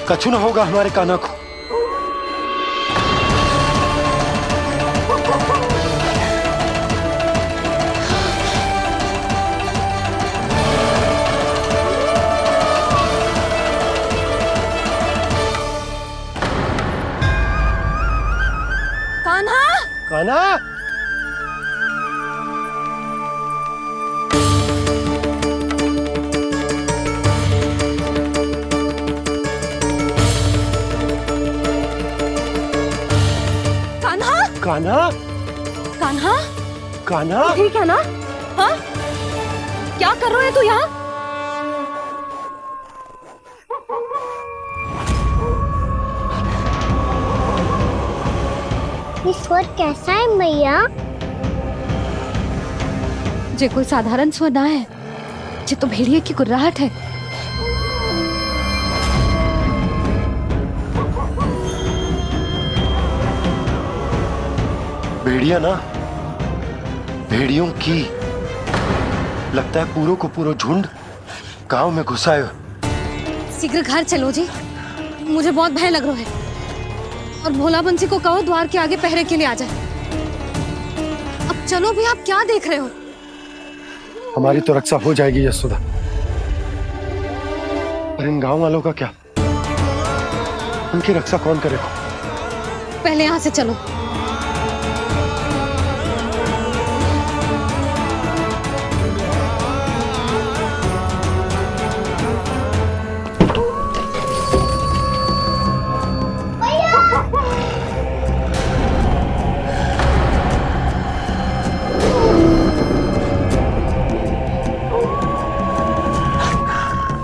कछु न होगा हमारे कान्हा को। कान्हा, कान्हा, कान्हा, कान्हा, कान्हा, ठीक है ना? हाँ, क्या कर रहे हो तू यहाँ? ये स्वर कैसा है मैया? जे कोई साधारण स्वर ना है, जे तो भेड़िए की गुर्राहट है। भेड़िया ना, भेड़ियों की लगता है पूरों को पूरा झुंड गांव में घुसा है। शीघ्र घर चलो जी, मुझे बहुत भय लग रहा है। और भोला बंसी को कहो द्वार के आगे पहरे के लिए आ जाए। अब चलो भी, आप क्या देख रहे हो? हमारी तो रक्षा हो जाएगी यशोदा, पर इन गांव वालों का क्या? उनकी रक्षा कौन करेगा? पहले यहाँ से चलो।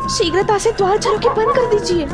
शीघ्रता से द्वार चारों के बंद कर दीजिए।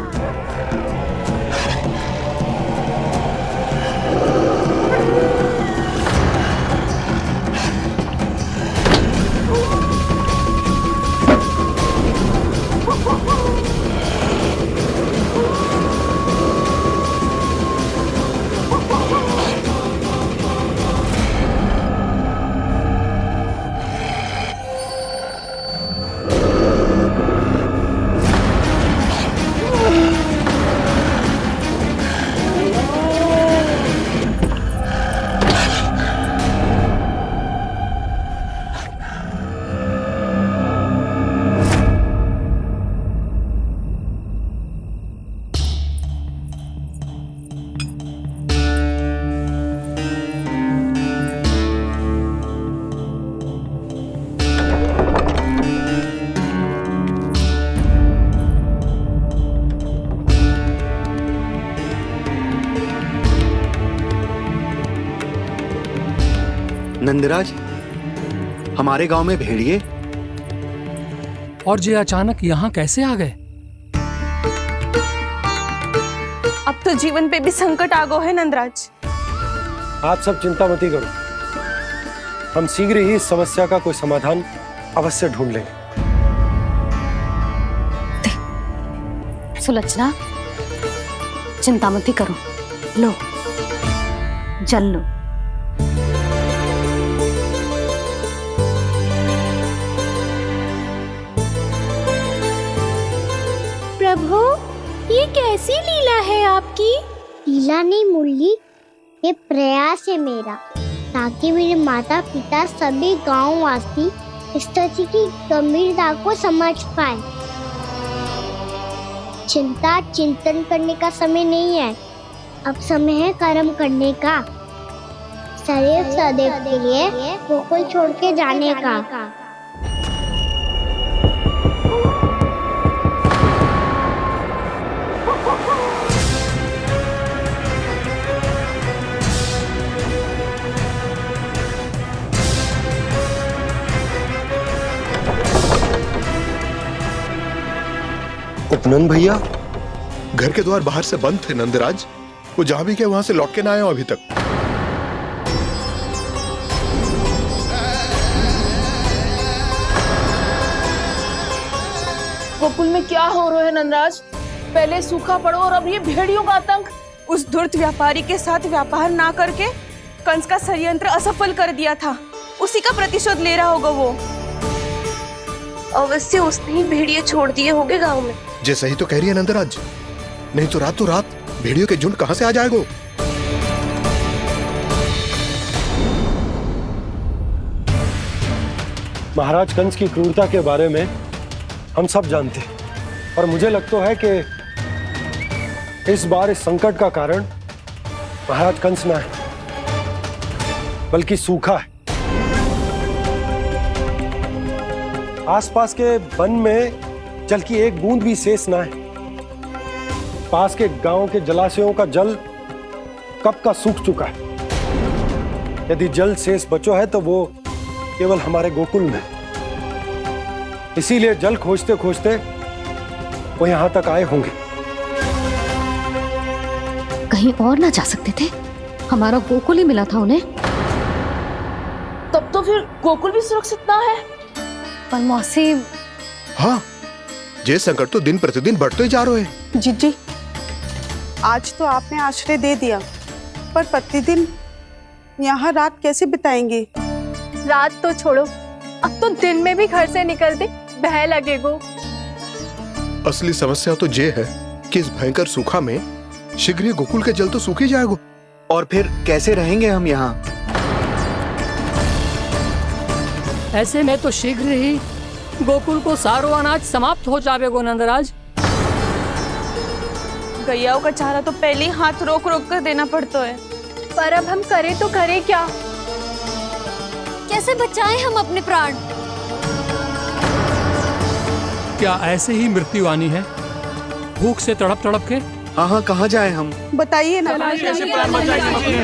नंदराज, हमारे गांव में भेड़िए और ये अचानक यहाँ कैसे आ गए? अब तो जीवन पे भी संकट आ गो है नंदराज। आप सब चिंता मत करो, हम शीघ्र ही इस समस्या का कोई समाधान अवश्य ढूंढ लेंगे। सुलक्षणा, चिंता मत करो, लो जल लो। प्रभु, ये कैसी लीला है आपकी? लीला नहीं मुरली, ये प्रयास है मेरा, ताकि मेरे माता पिता सभी गांव वासी इस स्थिति की गंभीरता को समझ पाए। चिंता चिंतन करने का समय नहीं है, अब समय है कर्म करने का, सदैव सदैव के लिए वो कोई छोड़ के जाने का। उपनंद भैया, घर के द्वार बाहर से बंद थे नंदराज, वो जहां भी गए वहां से लौट के ना आए हो अभी तक। गोकुल में क्या हो रहा है नंदराज? पहले सूखा पड़ो और अब ये भेड़ियों का आतंक। उस धूर्त व्यापारी के साथ व्यापार ना करके कंस का षड्यंत्र असफल कर दिया था, उसी का प्रतिशोध ले रहा होगा वो। अवश्य उसने ही भेड़िए छोड़ दिए होंगे गांव में। जे सही तो कह रही है नंदराज, नहीं तो रातों रात भेड़ियों के झुंड कहां से आ जाएगा? महाराज कंस की क्रूरता के बारे में हम सब जानते हैं, और मुझे लगता है कि इस बार इस संकट का कारण महाराज कंस ना है, बल्कि सूखा है। आसपास के वन में जल की एक बूंद भी शेष ना है। पास के गांव के जलाशयों का जल कब का सूख चुका है। यदि जल शेष बचो है तो वो केवल हमारे गोकुल में। इसीलिए जल खोजते खोजते वो यहां तक आए होंगे। कहीं और ना जा सकते थे? हमारा गोकुल ही मिला था उन्हें। तब तो फिर गोकुल भी सुरक्षित ना है। पर मौसी, हाँ, ये संकट तो दिन प्रतिदिन बढ़ते ही जा रहे हैं। जीजी, आज तो आपने आश्रय दे दिया, पर प्रतिदिन यहाँ रात कैसे बिताएंगे? रात तो छोड़ो, अब तो दिन में भी घर से निकलते भय लगेगो। असली समस्या तो ये है कि इस भयंकर सूखा में शीघ्र ही गोकुल के जल तो सूख ही जाएगा। और फिर कैसे रहेंगे हम यहाँ? ऐसे में तो शीघ्र ही गोकुल को सारो अनाज समाप्त हो जाएगो नंदराज। गैयाओं का चारा तो पहले ही हाथ रोक रोक कर देना पड़ता है। पर अब हम करें तो करें क्या? कैसे बचाएं हम अपने प्राण? क्या ऐसे ही मृत्यु आनी है, भूख से तड़प तड़प के? हाँ हाँ, कहाँ जाए हम? बताइए ना। कैसे प्राण बचाएं हम अपने?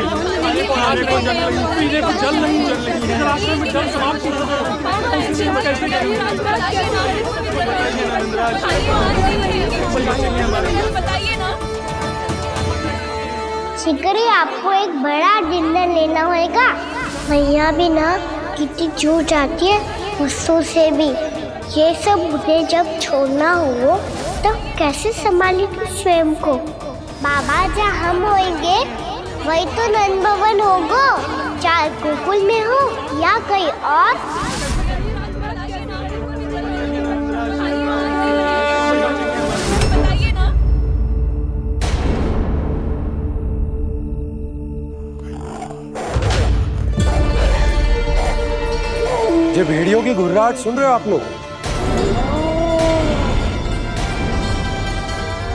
पीने को जल नहीं, रास्ते में जल समाप्त हो शीघ्र ही आपको एक बड़ा डिनर लेना होगा। मैया भी ना कितनी जूझ आती है गुस्सों से भी। ये सब मुझे जब छोड़ना हो तो कैसे संभालेगी स्वयं को? बाबा जहाँ हम होंगे वही तो नंद भवन होगा, चाहे गोकुल में हो या कहीं और। ये भेड़ियों की घुर्राहट सुन रहे हो आप लोग?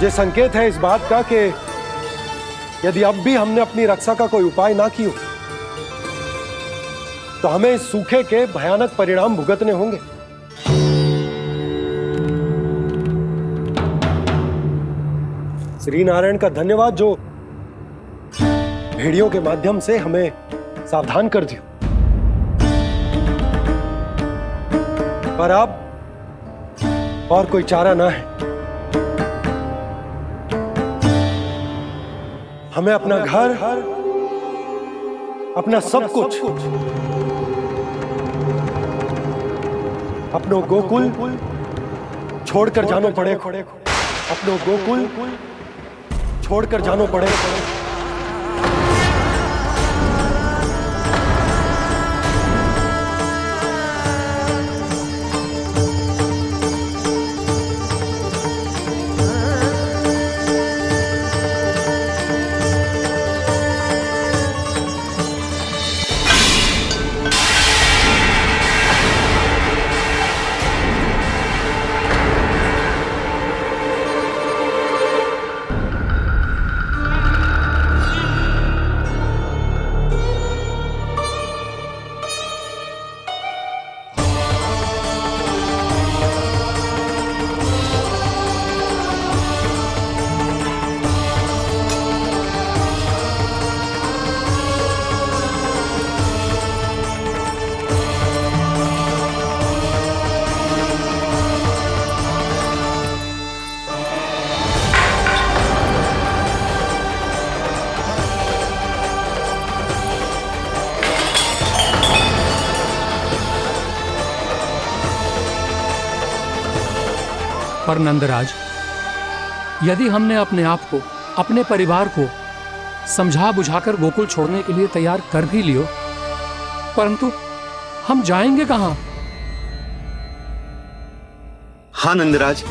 ये संकेत है इस बात का कि यदि अब भी हमने अपनी रक्षा का कोई उपाय ना किया तो हमें इस सूखे के भयानक परिणाम भुगतने होंगे। श्री नारायण का धन्यवाद जो भेड़ियों के माध्यम से हमें सावधान कर दिया। पर अब और कोई चारा ना है। हमें अपना घर, अपना सब कुछ, अपनो गोकुल छोड़कर जानो पड़े। अपनो गोकुल छोड़कर जानो पड़े। पर नंदराज, यदि हमने अपने आप को, अपने परिवार को समझा बुझाकर गोकुल छोड़ने के लिए तैयार कर भी लियो, परंतु हम जाएंगे कहां? हाँ नंदराज,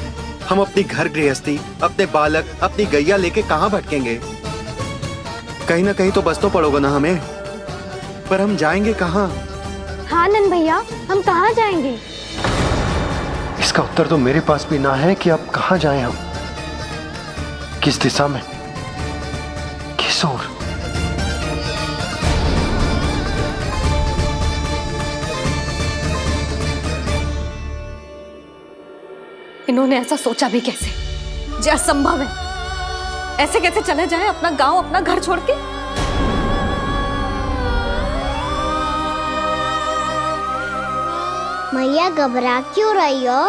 हम अपनी घर गृहस्थी, अपने बालक, अपनी गैया लेके कहाँ भटकेंगे? कहीं ना कहीं तो बस तो पड़ोगे ना हमें। पर हम जाएंगे कहाँ? हाँ नंद भैया, हम कहाँ जाएंगे? इसका उत्तर तो मेरे पास भी ना है कि अब कहाँ जाएं हम, किस दिशा में, किस ओर। इन्होंने ऐसा सोचा भी कैसे, जो असंभव है। ऐसे कैसे चले जाएं अपना गांव, अपना घर छोड़ के? मैया घबरा क्यों रही हो?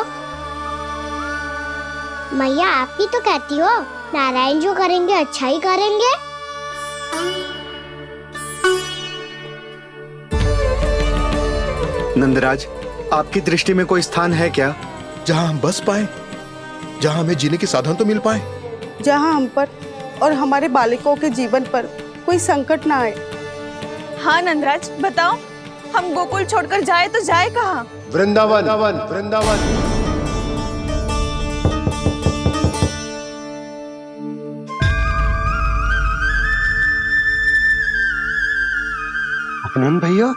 मैया आप ही तो कहती हो नारायण जो करेंगे अच्छा ही करेंगे। नंदराज, आपकी दृष्टि में कोई स्थान है क्या जहां हम बस पाए, जहां हमें जीने के साधन तो मिल पाए, जहाँ हम पर और हमारे बालकों के जीवन पर कोई संकट ना आए। हाँ नंदराज, बताओ, हम गोकुल छोड़कर जाए तो जाए कहाँ? वृंदावन, वृंदावन। उपनंद भैया,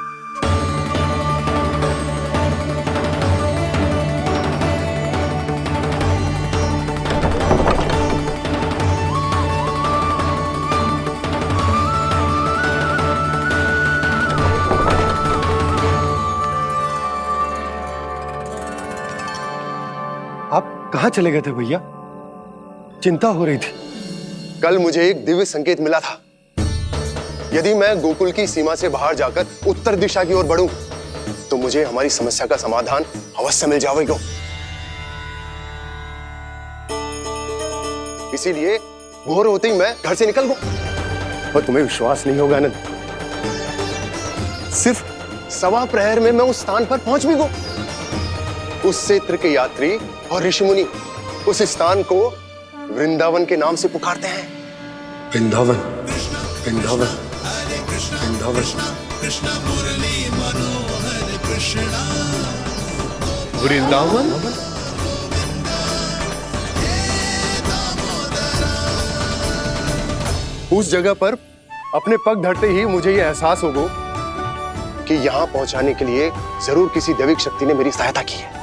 आप कहाँ चले गए थे भैया? चिंता हो रही थी। कल मुझे एक दिव्य संकेत मिला था। यदि मैं गोकुल की सीमा से बाहर जाकर उत्तर दिशा की ओर बढ़ूं, तो मुझे हमारी समस्या का समाधान अवश्य मिल जाएगा। इसीलिए भोर होते ही मैं घर से निकल गया। और तुम्हें विश्वास नहीं होगा आनंद, सिर्फ सवा प्रहर में मैं उस स्थान पर पहुंच भी गया। उस क्षेत्र के यात्री और ऋषिमुनि उस स्थान को वृंदावन के नाम से पुकारते हैं। वृंदावन, वृंदावन, वृंदावन। वृंदावन? उस जगह पर अपने पग धरते ही मुझे यह एहसास होगा कि यहां पहुंचाने के लिए जरूर किसी दैविक शक्ति ने मेरी सहायता की है।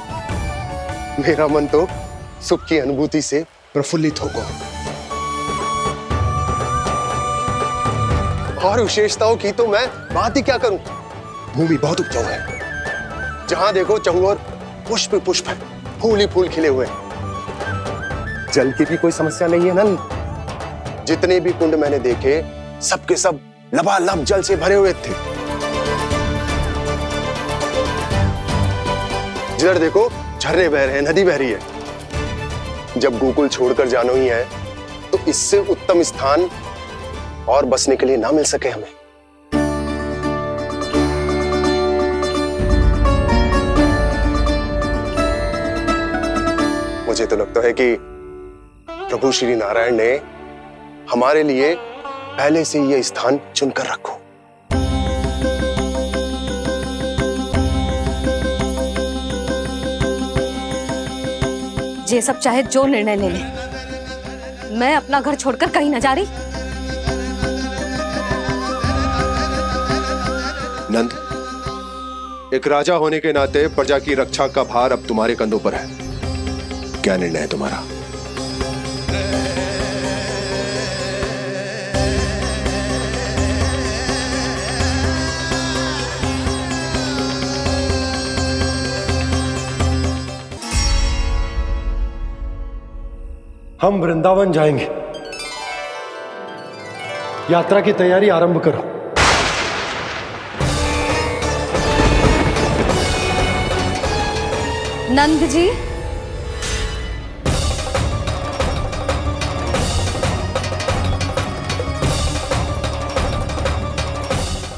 मेरा मन तो सुख की अनुभूति से प्रफुल्लित होगा। और विशेषताओं की तो मैं बात ही क्या करूं। भूमि बहुत उपजाऊ है, जहां देखो चहुओर पुष्प पुष्प है, फूल ही फूल खिले हुए हैं। जल की भी कोई समस्या नहीं है नंद। जितने भी कुंड मैंने देखे, सबके सब लबालब जल से भरे हुए थे। जिधर देखो झरने बह रहे हैं, नदी बह रही है। जब गोकुल छोड़कर जाना ही है, तो इससे उत्तम स्थान और बसने के लिए ना मिल सके हमें। मुझे तो लगता है कि प्रभु श्री नारायण ने हमारे लिए पहले से यह स्थान चुनकर रखो। ये सब चाहे जो निर्णय ले ले, मैं अपना घर छोड़कर कहीं न जा रही। नंद, एक राजा होने के नाते प्रजा की रक्षा का भार अब तुम्हारे कंधों पर है। क्या निर्णय है तुम्हारा? हम वृंदावन जाएंगे। यात्रा की तैयारी आरंभ करो। नंद जी,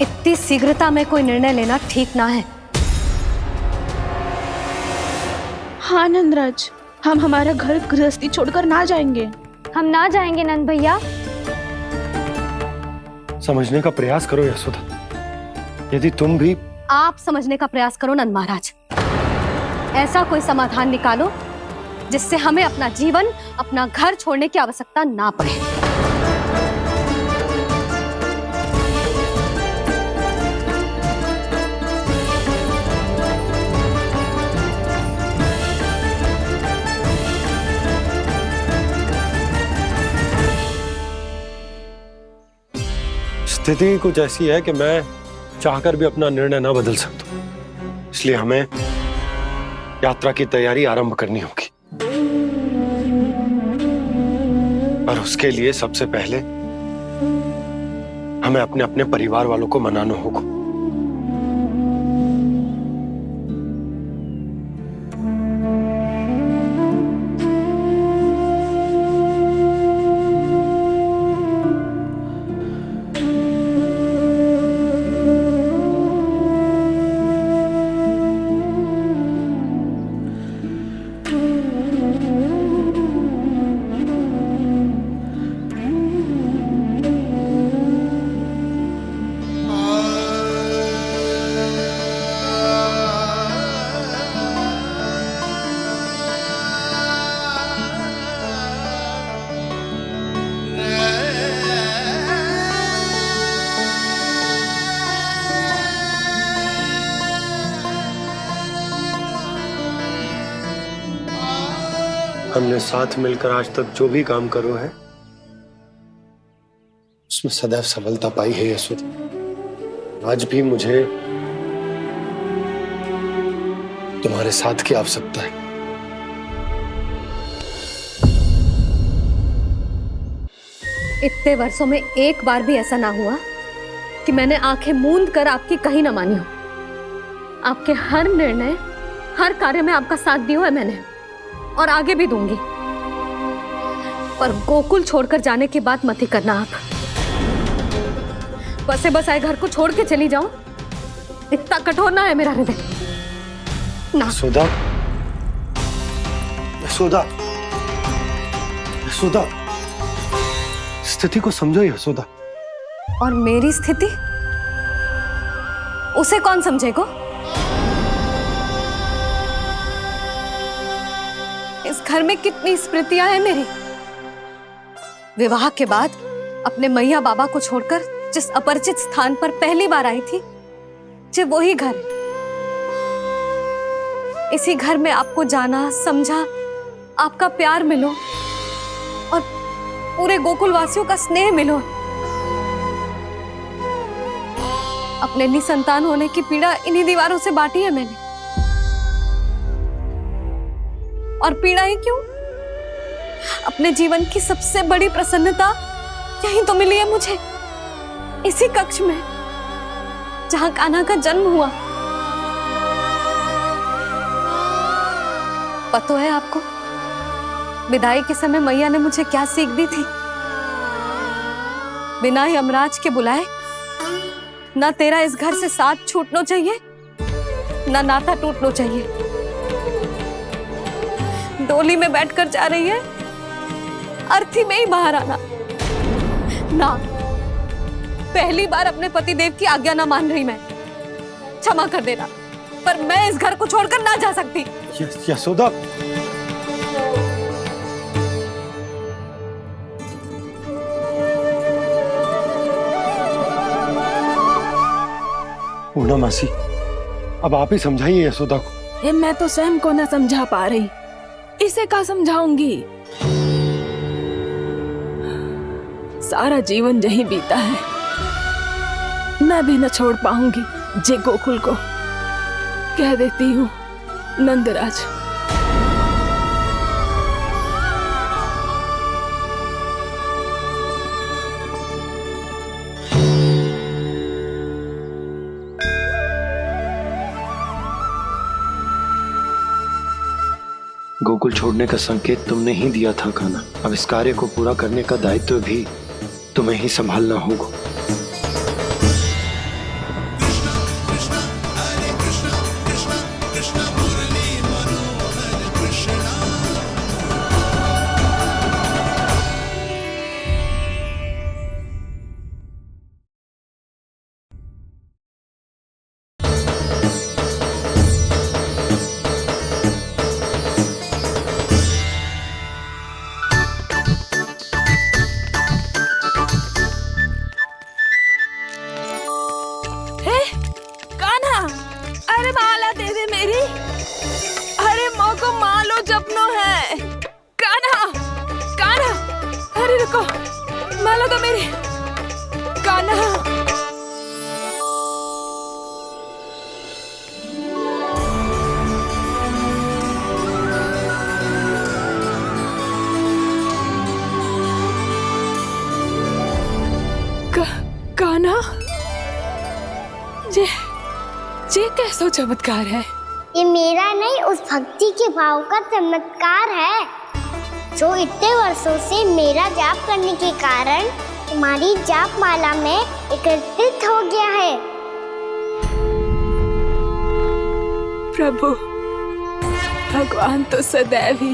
इतनी शीघ्रता में कोई निर्णय लेना ठीक ना है। हाँ नंदराज, हम हमारा घर गृहस्थी छोड़कर ना जाएंगे। हम ना जाएंगे नंद भैया। समझने का प्रयास करो यशोदा। यदि तुम भी आप समझने का प्रयास करो नंद महाराज। ऐसा कोई समाधान निकालो जिससे हमें अपना जीवन, अपना घर छोड़ने की आवश्यकता ना पड़े। स्थिति कुछ ऐसी है कि मैं चाहकर भी अपना निर्णय ना बदल सकता, इसलिए हमें यात्रा की तैयारी आरंभ करनी होगी। और उसके लिए सबसे पहले हमें अपने अपने परिवार वालों को मनाना होगा। हमने साथ मिलकर आज तक जो भी काम करो है उसमें सदैव सफलता पाई है यशोदा। आज भी मुझे तुम्हारे साथ की आवश्यकता है। इतने वर्षों में एक बार भी ऐसा ना हुआ कि मैंने आंखें मूंद कर आपकी कहीं ना मानी हो। आपके हर निर्णय, हर कार्य में आपका साथ दिया है मैंने, और आगे भी दूंगी। पर गोकुल छोड़कर जाने की बात मत ही करना आप। बसे बसाए घर को छोड़ के चली जाऊं, इतना कठोर ना है मेरा हृदय ना। यशोदा, यशोदा, यशोदा, स्थिति को समझो यशोदा। और मेरी स्थिति उसे कौन समझेगा? इस घर में कितनी स्मृतियां हैं मेरी। विवाह के बाद अपने मैया बाबा को छोड़कर जिस अपरिचित स्थान पर पहली बार आई थी, जो वही घर। इसी घर में आपको जाना, समझा, आपका प्यार मिलो और पूरे गोकुल वासियों का स्नेह मिलो। अपने निसंतान होने की पीड़ा इन्हीं दीवारों से बांटी है मैंने। और पीड़ा ही क्यों? अपने जीवन की सबसे बड़ी प्रसन्नता यही तो मिली है मुझे, इसी कक्ष में जहां कान्हा का जन्म हुआ। पता है आपको विदाई के समय मैया ने मुझे क्या सीख दी थी? बिना ही यमराज के बुलाए ना तेरा इस घर से साथ छूटना चाहिए, ना नाता टूटना चाहिए। डोली में बैठकर जा रही है, अर्थी में ही बाहर आना ना। पहली बार अपने पतिदेव की आज्ञा ना मान रही मैं, क्षमा कर देना, पर मैं इस घर को छोड़कर ना जा सकती। यशोदा, पूर्णा मासी, अब आप ही समझाइए यशोदा को। मैं तो स्वयं को न समझा पा रही, इसे क्या समझाऊंगी? सारा जीवन यही बीता है, मैं भी न छोड़ पाऊंगी जे गोकुल को। कह देती हूँ नंदराज। गोकुल छोड़ने का संकेत तुमने ही दिया था कान्हा। अब इस कार्य को पूरा करने का दायित्व भी तुम्हें ही संभालना होगा। सपनों है। कान्हा, कान्हा, अरे रुको, माला तो मेरी। कान्हा, कान्हा, ये कैसा चमत्कार है? ये मेरा नहीं, उस भक्ति के भाव का चमत्कार है जो इतने वर्षों से मेरा जाप करने के कारण तुम्हारी जाप माला में एकत्रित हो गया है। प्रभु, भगवान तो सदैव ही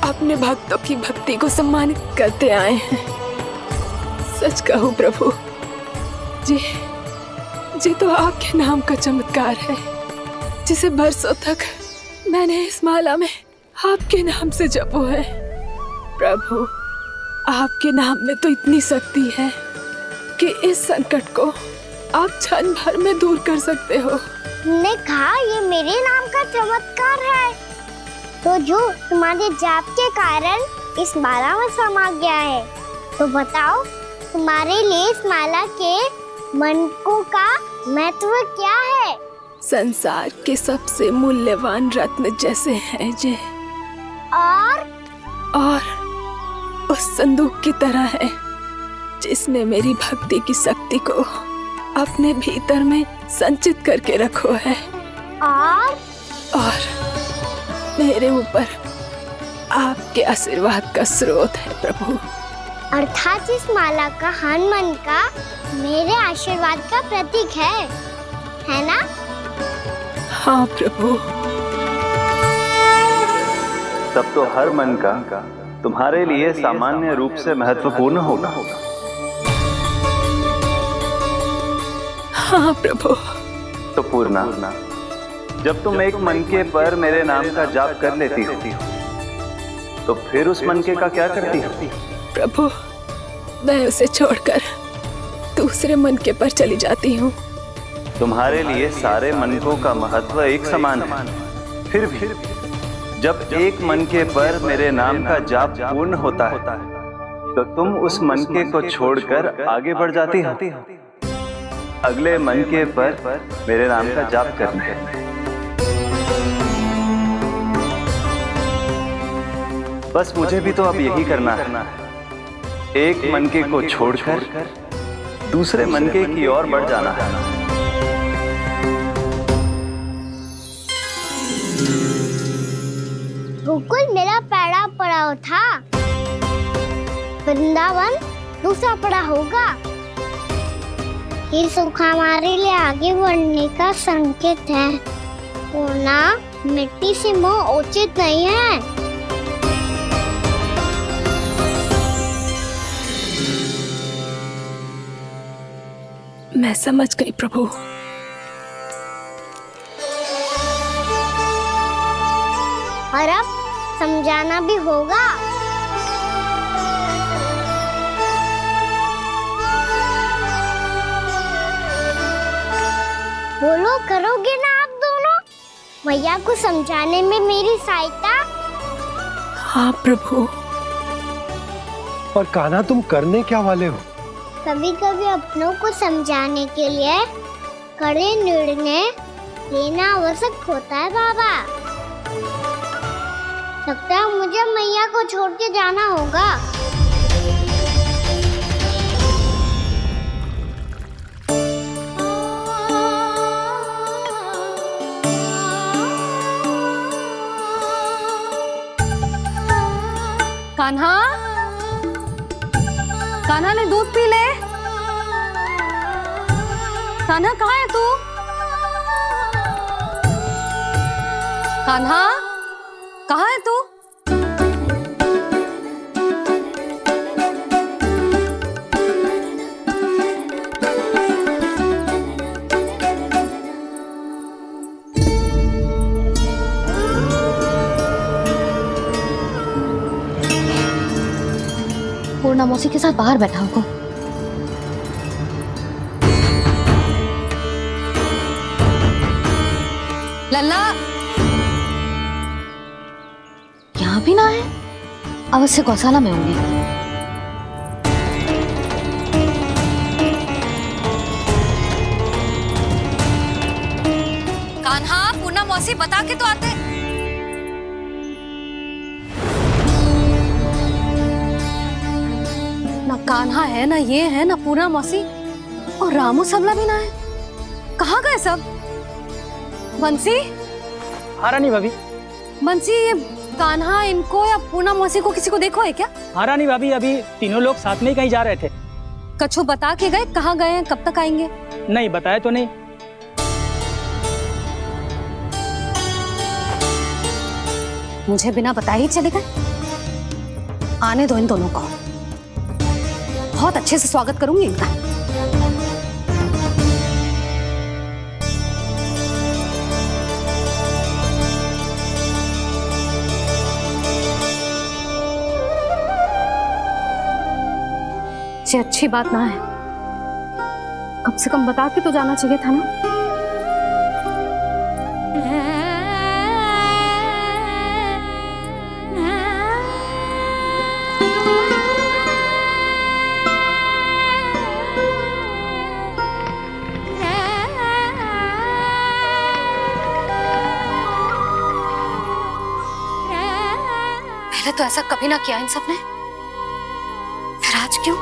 अपने भक्तों की भक्ति को सम्मानित करते आए हैं। सच कहूं प्रभु, जी तो आपके नाम का चमत्कार है, जिसे बरसों तक मैंने इस माला में आपके नाम से जपो है। प्रभु, आपके नाम में तो इतनी शक्ति है कि इस संकट को आप क्षण भर में दूर कर सकते हो। तुमने कहा ये मेरे नाम का चमत्कार है, तो जो तुम्हारे जाप के कारण इस माला में समा गया है, तो बताओ तुम्हारे लिए इस माला के मनकों का महत्व क्या है? संसार के सबसे मूल्यवान रत्न जैसे हैं जे, और उस संदूक की तरह है जिसने मेरी भक्ति की शक्ति को अपने भीतर में संचित करके रखो है। और मेरे ऊपर आपके आशीर्वाद का स्रोत है प्रभु। अर्थात इस माला का हनुमान का मेरे आशीर्वाद का प्रतीक है ना? हाँ प्रभु। तब तो हर मन का तुम्हारे लिए सामान्य रूप से महत्वपूर्ण होगा। हाँ प्रभु। तो पूर्णा, जब तुम एक मनके पर मेरे नाम का जाप कर लेती हो, तो फिर उस मनके का क्या करती हो? प्रभु, मैं उसे छोड़कर दूसरे मनके पर चली जाती हूँ। तुम्हारे लिए सारे मनकों का महत्व एक समान है। फिर भी जब एक मनके पर मेरे नाम का जाप पूर्ण होता है, तो तुम उस मनके को छोड़कर आगे बढ़ जाती हो अगले मनके पर मेरे नाम का जाप करने। बस मुझे भी तो अब यही करना है, एक मनके को छोड़कर दूसरे मनके की ओर बढ़ जाना है। गोकुल मेरा पहला पड़ाव था, वृंदावन दूसरा पड़ा होगा। ये सुख हमारे लिए आगे बढ़ने का संकेत है, पूर्णा। मिट्टी से मोह उचित नहीं है। मैं समझ गई प्रभु। और अब समझाना भी होगा। बोलो, करोगे ना आप दोनों? मैया को समझाने में मेरी सहायता? हाँ प्रभु। पर कान्हा, तुम करने क्या वाले हो? कभी कभी अपनों को समझाने के लिए कड़े निर्णय लेना आवश्यक होता है बाबा। लगता है मुझे मैया को छोड़ के जाना होगा। कान्हा, कान्हा ने दूध पी ले। कान्हा कहाँ है तू? कान्हा, कहाँ है तू? पूर्णा मौसी के साथ बाहर बैठा होगा। लल्ला, यहाँ भी ना है? अवश्य गौशाला में होंगे। कान्हा, पूना मौसी बता के तो आते। ना कान्हा है, ना ये है, ना पूना मौसी, और रामू सबला भी ना है। कहाँ गए सब? बंसी? हाँ रानी भाभी। बंसी, ये कान्हा इनको या पूना मौसी को किसी को देखो है क्या? हाँ रानी भाभी, अभी तीनों लोग साथ में ही कहीं जा रहे थे। कछु बता के गए कहाँ गए हैं, कब तक आएंगे? नहीं बताया तो नहीं। मुझे बिना बताए ही चले गए? आने दो इन दोनों को, बहुत अच्छे से स्वागत करूंगी इनका। ये अच्छी बात ना है, कम से कम बता के तो जाना चाहिए था ना। पहले तो ऐसा कभी ना किया इन सब ने, फिर आज क्यों?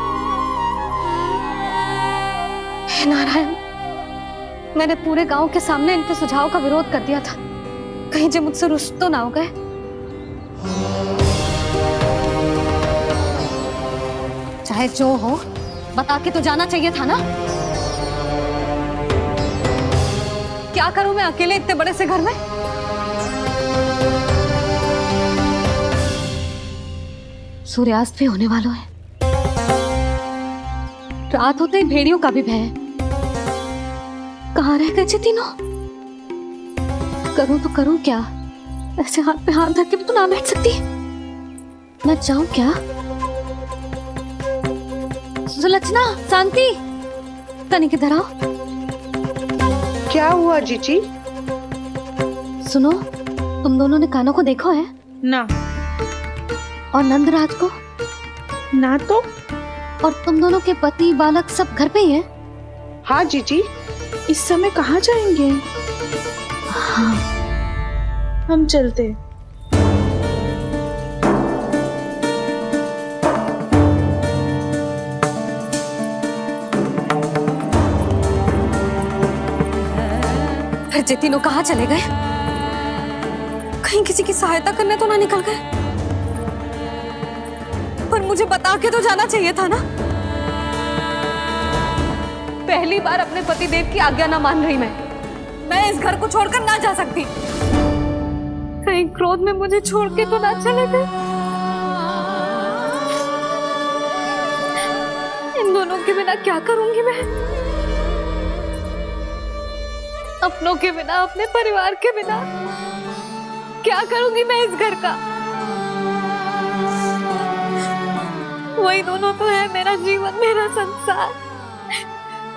हे नारायण, मैंने पूरे गांव के सामने इनके सुझाव का विरोध कर दिया था, कहीं जो मुझसे रुष्ट तो ना हो गए। चाहे जो हो, बता के तो जाना चाहिए था ना। क्या करूं मैं अकेले इतने बड़े से घर में? सूर्यास्त भी होने वाला है, रात होते ही भेड़ियों का भी भय है। कहाँ रह गए तीनों? करूं तो करूं क्या? ऐसे हाथ पे हाथ धर के भी तो ना बैठ सकती। मैं जाऊं क्या? सुलक्षणा, शांति, तनिक इधर आओ। क्या हुआ जीजी? सुनो, तुम दोनों ने कान्हा को देखा है? ना। और नंदराज को? ना तो। और तुम दोनों के पति बालक सब घर पे ही हैं? हाँ जीजी, इस समय कहाँ जाएंगे? हाँ। हम चलते। फिर ये तीनों कहाँ चले गए? कहीं किसी की सहायता करने तो ना निकल गए? पर मुझे बता के तो जाना चाहिए था ना। पहली बार अपने पतिदेव की आज्ञा ना मान रही मैं इस घर को छोड़कर ना जा सकती। कहीं क्रोध में मुझे छोड़ के तो ना चले गए। इन दोनों के बिना क्या करूंगी मैं? अपनों के बिना, अपने परिवार के बिना क्या करूंगी मैं इस घर का? वही दोनों तो है मेरा जीवन, मेरा संसार।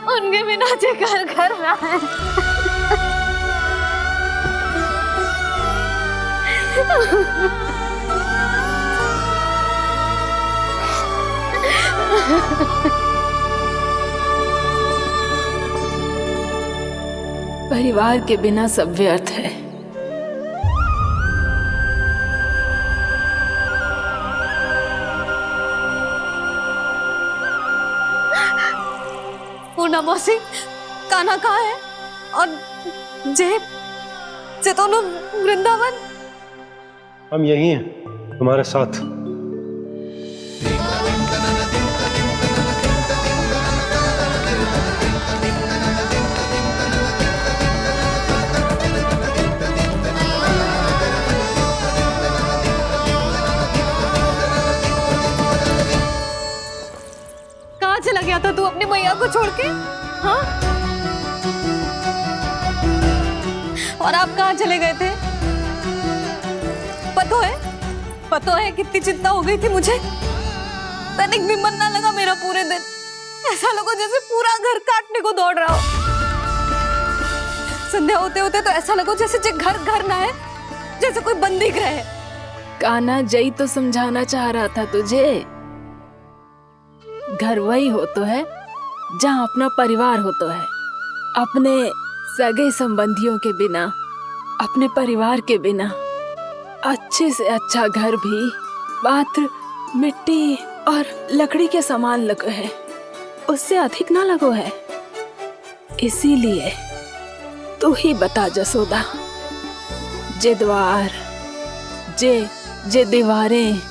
उनके बिना जे घर घर रहा है। परिवार के बिना सब व्यर्थ है। पूना मौसी, कान्हा कहाँ है? और जे दोनों वृंदावन? हम यही हैं, तुम्हारे साथ। कहाँ चला गया था तू अपनी मैया को छोड़ के? हाँ? और आप कहाँ चले गए थे? पता है कितनी चिंता हो गई थी मुझे। तनिक भी मन ना लगा मेरा पूरे दिन। ऐसा लगा जैसे पूरा घर काटने को दौड़ रहा हो। संध्या होते होते तो ऐसा लगा जैसे घर घर ना है, जैसे कोई बंदी गृह है। कान्हा जई तो समझाना चाह रहा था तुझे। घर वही हो तो है जहाँ अपना परिवार हो तो है। अपने सगे संबंधियों के बिना, अपने परिवार के बिना अच्छे से अच्छा घर भी मात्र मिट्टी और लकड़ी के समान लगो है, उससे अधिक ना लगो है। इसीलिए तू ही बता जसोदा, जे द्वार, जे दीवारें,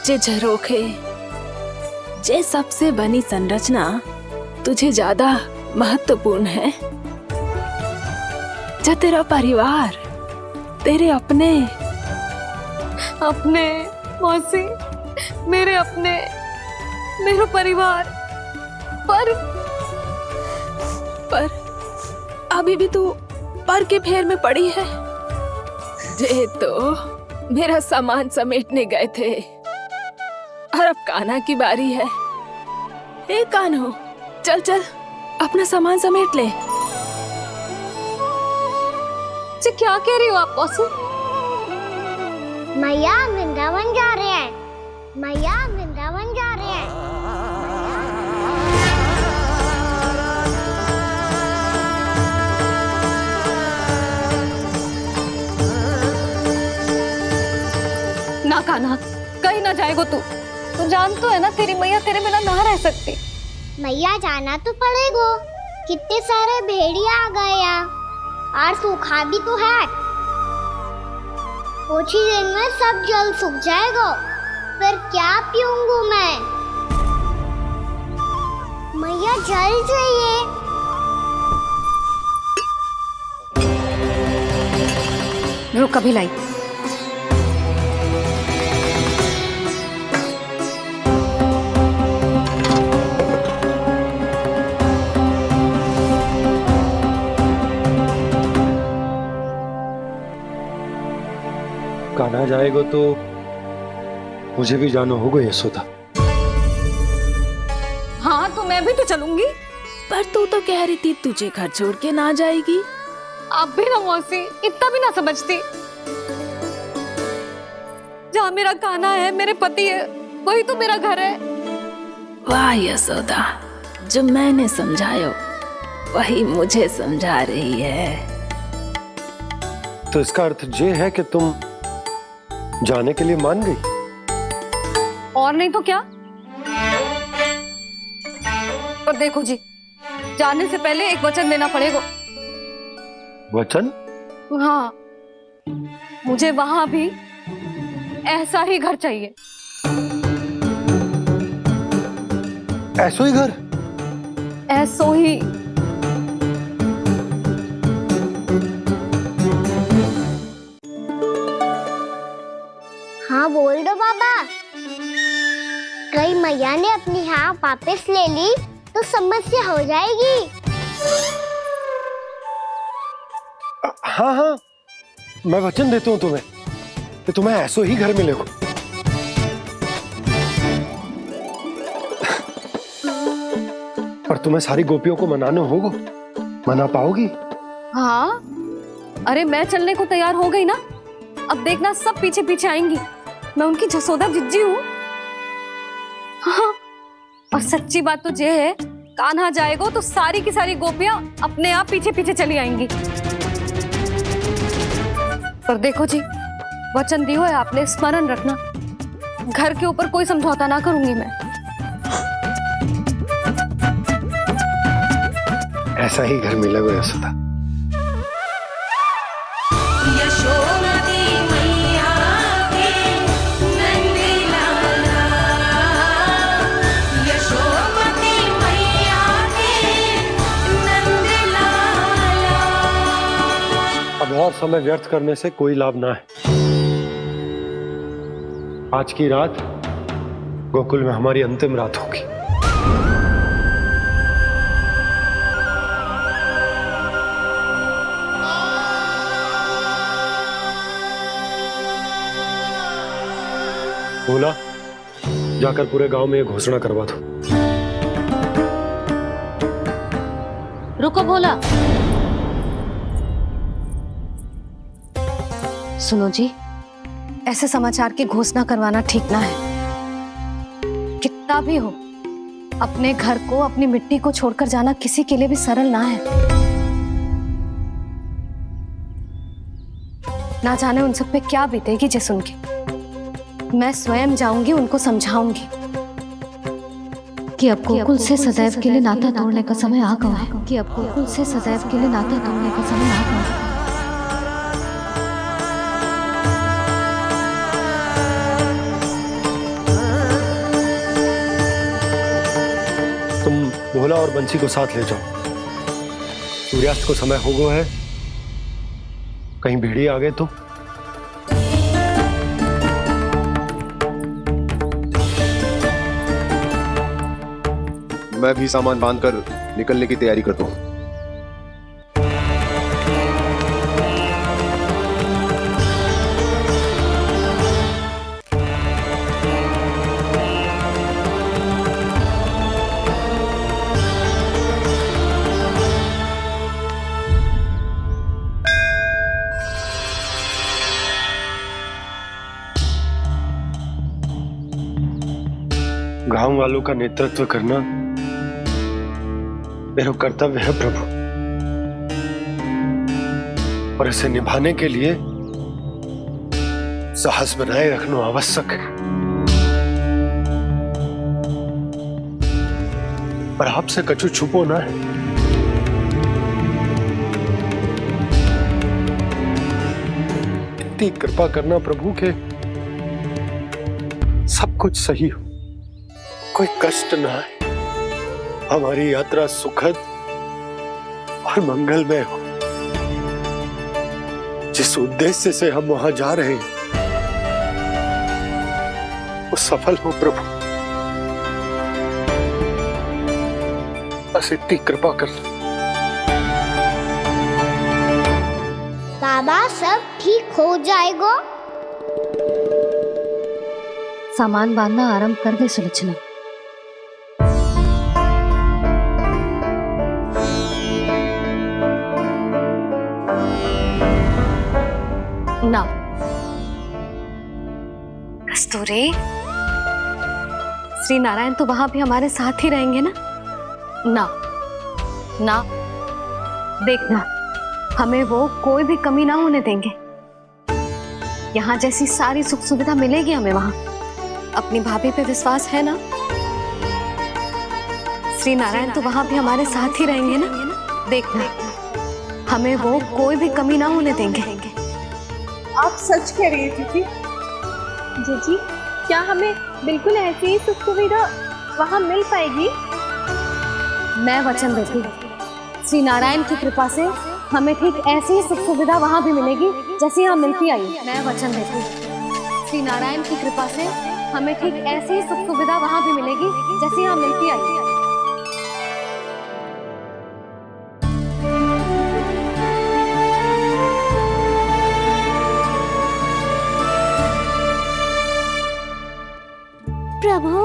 जे झरोखे, जे सबसे बनी संरचना तुझे ज्यादा महत्वपूर्ण है? जो तेरा परिवार, तेरे अपने मौसी, मेरे अपने, मेरा परिवार, पर अभी भी तू पर के फेर में पड़ी है। जे तो मेरा सामान समेटने गए थे और अब कान्हा की बारी है। हे कान्हो, चल चल अपना सामान समेट ले। जी क्या कह रही हो आप मौसी? मैया वृंदावन जा रहे हैं, मैया वृंदावन जा रहे हैं। ना कान्हा, कहीं ना जाएगो तू जान तो है ना तेरी मैया तेरे बिना ना रह सकती। मैया जाना तो पड़ेगा, कितने सारे भेड़िया आ गए यहाँ और सूखा भी तो है। कुछ ही दिन में सब जल सूख जाएगा, फिर क्या पीऊंगी मैं? मैया जल चाहिए। रुक अभी लाई। कान्हा जाएगा तो मुझे भी जाना होगा यशोदा। हाँ तो मैं भी तो चलूंगी। पर तू तो कह रही थी तुझे घर छोड़ के ना जाएगी। आप भी ना मौसी, इतना भी ना समझती। जहाँ मेरा कान्हा है, मेरे पति है, वही तो मेरा घर है। वाह यशोदा, जो मैंने समझायो वही मुझे समझा रही है। तो इसका अर्थ ये है कि तुम जाने के लिए मान गई? और नहीं तो क्या। पर देखो जी, जाने से पहले एक वचन देना पड़ेगा। वचन? हाँ, मुझे वहां भी ऐसा ही घर चाहिए। ऐसो ही घर? ऐसो ही। हाँ बोल दो बाबा। कहीं मैया ने अपनी हाँ वापस ले ली तो समस्या हो जाएगी। हाँ हाँ, मैं वचन देता हूँ तुम्हें कि तुम्हें ऐसो ही घर मिलेगा। पर तुम्हें सारी गोपियों को मनाना होगा। मना पाओगी? हाँ, अरे मैं चलने को तैयार हो गई ना। अब देखना सब पीछे पीछे आएंगी। मैं उनकी जसोदा जिज्जी हूँ। हाँ, और सच्ची बात तो ये है, कान्हा जाएगा तो सारी की सारी गोपियां अपने आप पीछे पीछे चली आएंगी। पर देखो जी, वचन दियो है आपने, स्मरण रखना। घर के ऊपर कोई समझौता ना करूंगी मैं। ऐसा ही घर मिलेगा यशोदा। अब और समय व्यर्थ करने से कोई लाभ ना है। आज की रात गोकुल में हमारी अंतिम रात होगी। बोला, जाकर पूरे गांव में ये घोषणा करवा दो। रुको भोला। सुनो जी, ऐसे समाचार की घोषणा करवाना ठीक ना है। कितना भी हो, अपने घर को, अपनी मिट्टी को छोड़कर जाना किसी के लिए भी सरल ना है। ना जाने उन सब पे क्या बीतेगी जे सुन के। मैं स्वयं जाऊंगी, उनको समझाऊंगी कि अब गोकुल से सदैव के लिए नाता तोड़ने का समय आ गया है। कि अब गोकुल से सदैव के लिए नाता तोड़ने का समय आ गया है। तुम भोला और बंसी को साथ ले जाओ। सूर्यास्त को समय हो गया है, कहीं भेड़िए आ गए तो। मैं भी सामान बांधकर निकलने की तैयारी करता हूँ। गांव वालों का नेतृत्व करना मेरा कर्तव्य है प्रभु, और इसे निभाने के लिए साहस बनाए रखना आवश्यक है। पर आपसे कछु छुपो ना है। इतनी कृपा करना प्रभु के सब कुछ सही हो, कोई कष्ट ना है, हमारी यात्रा सुखद और मंगलमय हो। जिस उद्देश्य से हम वहां जा रहे हैं वो सफल हो प्रभु, बस इतनी कृपा कर। बाबा सब ठीक हो जाएगा। सामान बांधना आरंभ कर दे सुलोचना। ना कस्तूरी, श्री नारायण तो वहां भी हमारे साथ ही रहेंगे ना? ना ना, देखना हमें वो कोई भी कमी ना होने देंगे। यहाँ जैसी सारी सुख सुविधा मिलेगी हमें वहां। अपनी भाभी पे विश्वास है ना? श्री नारायण तो वहां भी हमारे साथ ही रहेंगे ना? देखना हमें वो कोई भी कमी ना होने देंगे। आप सच कह रही है जीजी। जीजी, क्या हमें बिल्कुल ऐसी ही सुख सुविधा वहाँ मिल पाएगी? मैं वचन देती हूँ, श्री नारायण की कृपा से हमें ठीक ऐसी ही सुख सुविधा वहाँ भी मिलेगी जैसी यहाँ मिलती आई। मैं वचन देती हूँ, श्री नारायण की कृपा से हमें ठीक ऐसी ही सुख सुविधा वहाँ भी मिलेगी जैसी यहाँ मिलती आई। प्रभु,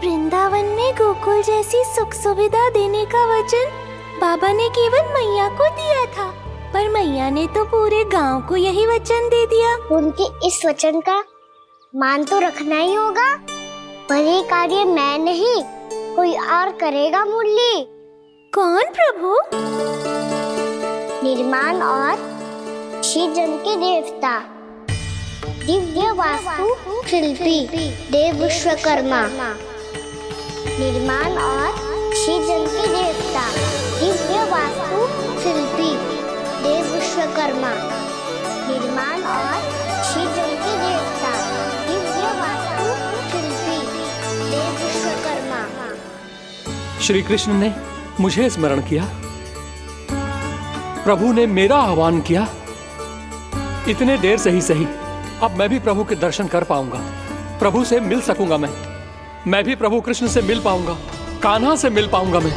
वृंदावन में गोकुल जैसी सुख सुविधा देने का वचन बाबा ने केवल मैया को दिया था, पर मैया ने तो पूरे गांव को यही वचन दे दिया। उनके इस वचन का मान तो रखना ही होगा, पर ये कार्य मैं नहीं कोई और करेगा। मुरली कौन प्रभु? निर्माण और सृजन के देवता, दिव्य वास्तु शिल्पी देव विश्वकर्मा। निर्माण और सृजन के देवता, दिव्य वास्तु शिल्पी देव विश्वकर्मा। निर्माण और सृजन के देवता, दिव्य वास्तु शिल्पी देव विश्वकर्मा। श्री कृष्ण ने मुझे स्मरण किया, प्रभु ने मेरा आह्वान किया। इतने देर से ही सही, अब मैं भी प्रभु के दर्शन कर पाऊंगा, प्रभु से मिल सकूंगा। मैं भी प्रभु कृष्ण से मिल पाऊंगा, कान्हा से मिल पाऊंगा मैं।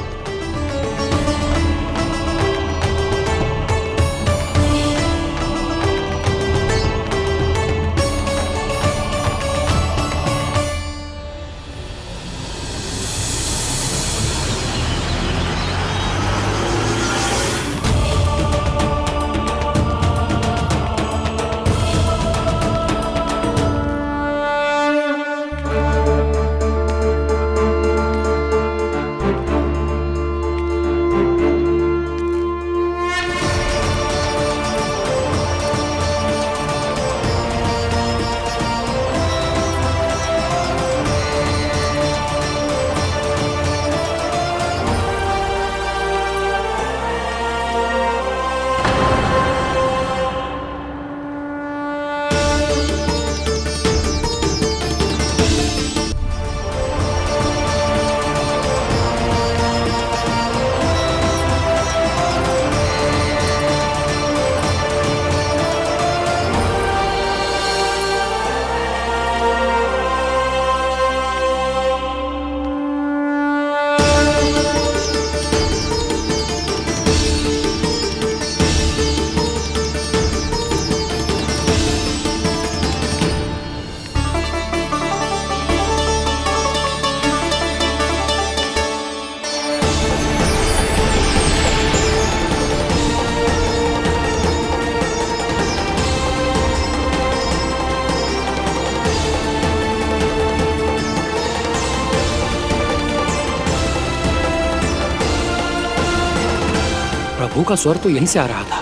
प्रभु का स्वर तो यहीं से आ रहा था,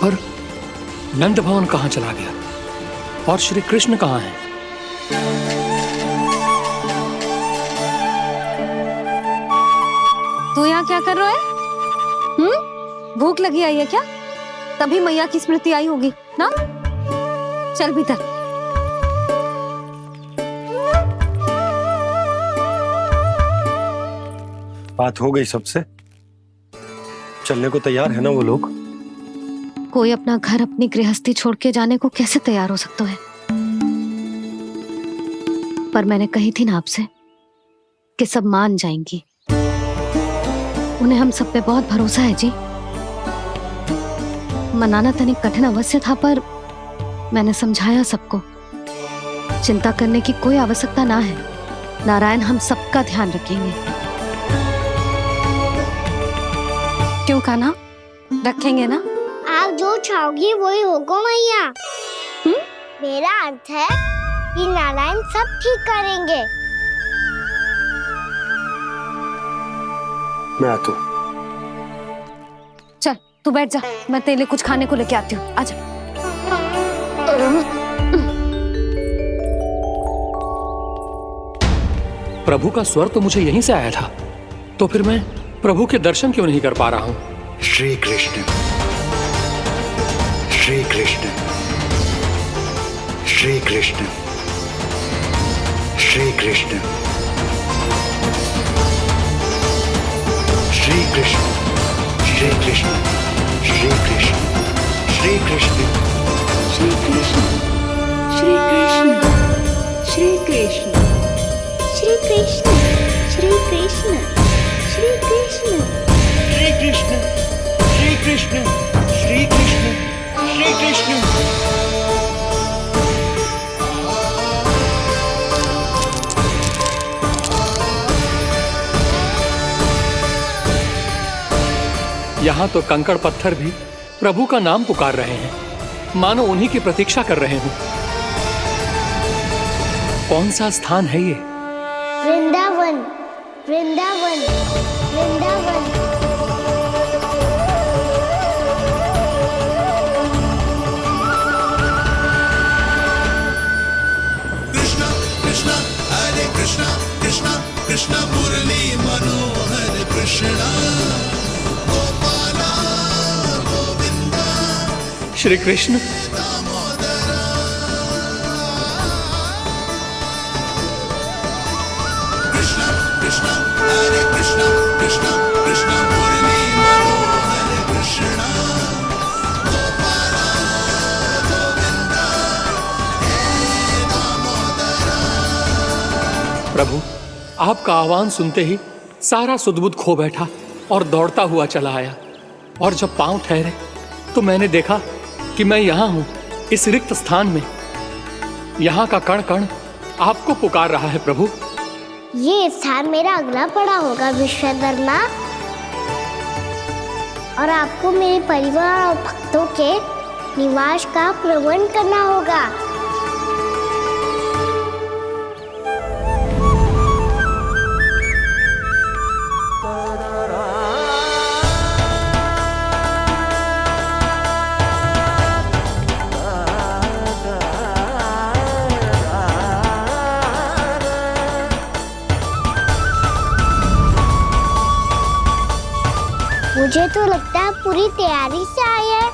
पर नंद भवन कहां चला गया और श्री कृष्ण कहां है? तू यहाँ क्या कर रहा है? भूख लगी आई है क्या? तभी मैया की स्मृति आई होगी ना? चल भीतर। बात हो गई सबसे? चलने को तैयार है ना वो लोग? कोई अपना घर अपनी गृहस्थी छोड़ के जाने को कैसे तैयार हो सकता है? पर मैंने कही थी ना आपसे कि सब मान जाएंगी। उन्हें हम सब पे बहुत भरोसा है जी। मनाना तनिक कठिन अवश्य था, पर मैंने समझाया सबको। चिंता करने की कोई आवश्यकता ना है। नारायण हम सबका ध्यान रखेंगे। क्यों कान्हा, रखेंगे ना? आप जो चाहोगी वही होगा मैया। मेरा अर्थ है कि नारायण सब ठीक करेंगे। मैं आता हूँ। चल तू बैठ जा, मैं तेरे लिए कुछ खाने को लेके आती हूँ। आजा। प्रभु का स्वर तो मुझे यहीं से आया था, तो फिर मैं प्रभु के दर्शन क्यों नहीं कर पा रहा हूँ? श्री कृष्ण, श्री कृष्ण, श्री कृष्ण, श्री कृष्ण, श्री कृष्ण, श्री कृष्ण, श्री कृष्ण, श्री कृष्ण, श्री कृष्ण, श्री कृष्ण, श्री कृष्ण, श्री कृष्ण, श्री कृष्ण, श्री कृष्ण, श्री कृष्ण, श्री कृष्ण, श्री कृष्ण, श्री कृष्ण। यहाँ तो कंकड़ पत्थर भी प्रभु का नाम पुकार रहे हैं, मानो उन्हीं की प्रतीक्षा कर रहे हों। कौन सा स्थान है ये? वृंदावन, वृंदावन, वृंदावन। कृष्ण कृष्ण हरे कृष्ण, कृष्ण कृष्ण मुरली मनोहर कृष्ण, गोपाला गोविंदा श्री कृष्ण। कृष्ण कृष्ण हरे कृष्ण, कृष्ण कृष्ण मुरली मनोहर कृष्ण, गोपाला गोविंदा हे दामोदरा। प्रभु आपका आह्वान सुनते ही सारा सुध-बुध खो बैठा और दौड़ता हुआ चला आया, और जब पांव ठहरे तो मैंने देखा कि मैं यहाँ हूँ, इस रिक्त स्थान में। यहाँ का कण कण आपको पुकार रहा है प्रभु। ये स्थान मेरा अगला पड़ा होगा विश्वकर्मा, और आपको मेरे परिवार और भक्तों के निवास का प्रबंध करना होगा। मुझे तो लगता है पूरी तैयारी से आए हैं।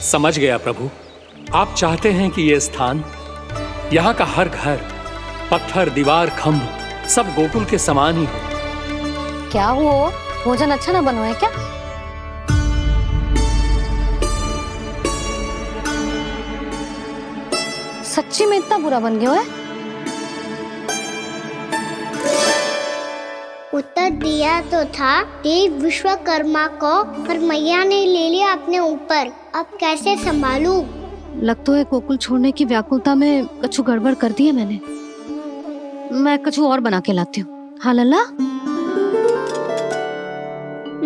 समझ गया प्रभु, आप चाहते हैं कि ये स्थान, यहाँ का हर घर, पत्थर, दीवार, खंभ सब गोकुल के समान ही हो। क्या हुआ? भोजन अच्छा ना बनो है क्या? सच्ची में इतना बुरा बन गया है? उत्तर दिया तो था देव विश्वकर्मा को, पर मैया ने ले लिया अपने ऊपर। अब कैसे संभालूं? लग तो है गोकुल छोड़ने की व्याकुलता में कछु गड़बड़ कर दी है मैंने। मैं कछु और बना के लाती हूँ। हाँ लल्ला?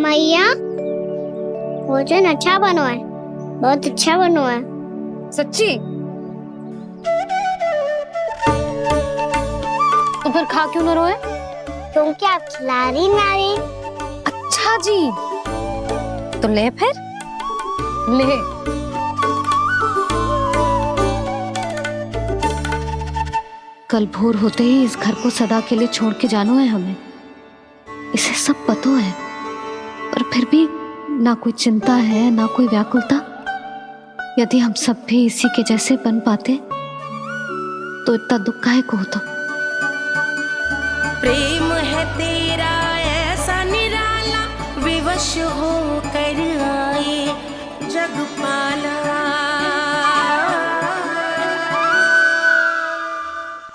मैया, भोजन अच्छा बनो है, बहुत अच्छा बनो है। सच्ची? तो फिर खा क्यों न रोए? तुम क्या खिला रही नारी? अच्छा जी, तो ले फिर ले। कल भोर होते ही इस घर को सदा के लिए छोड़ के जाना है हमें, इसे सब पता है, पर फिर भी ना कोई चिंता है ना कोई व्याकुलता। यदि हम सब भी इसी के जैसे बन पाते तो इतना दुख काहे को होता। प्रेम है तेरा ऐसा निराला, विवश हो कर आए जगपाला।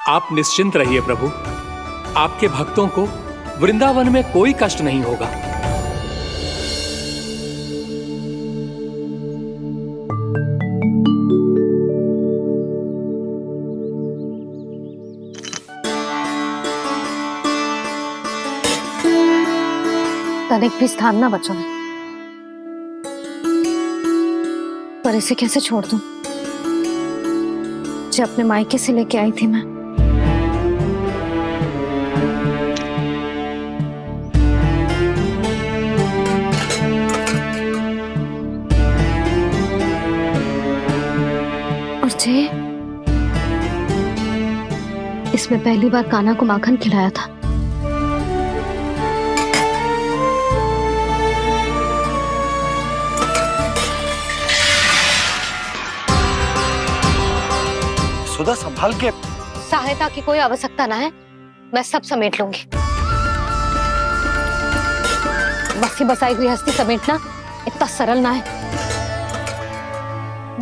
आप निश्चिंत रहिए प्रभु, आपके भक्तों को वृंदावन में कोई कष्ट नहीं होगा। तनिक भी स्थान ना बचो है, पर इसे कैसे छोड़ दूं जो अपने मायके से लेके आई थी मैं। और जे इसमें पहली बार कान्हा को माखन खिलाया था। सुधा संभाल के। सहायता की कोई आवश्यकता ना है, मैं सब समेट लूंगी। बसी बसाई गृहस्थी समेटना इतना सरल ना है।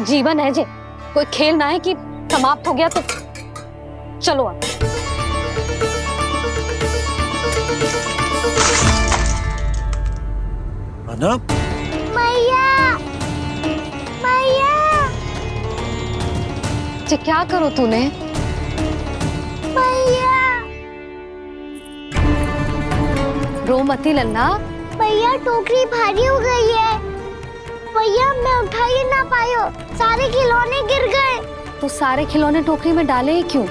जीवन है जे, कोई खेल ना है कि समाप्त हो गया तो चलो आप। मैया, मैया। जे क्या करो तूने? मैया। रो मती लल्ला। भैया टोकरी भारी हो गई है। भैया मैं उठा ही ना पायो, सारे खिलौने गिर गए। तो सारे खिलौने टोकरी में डाले ही क्यों?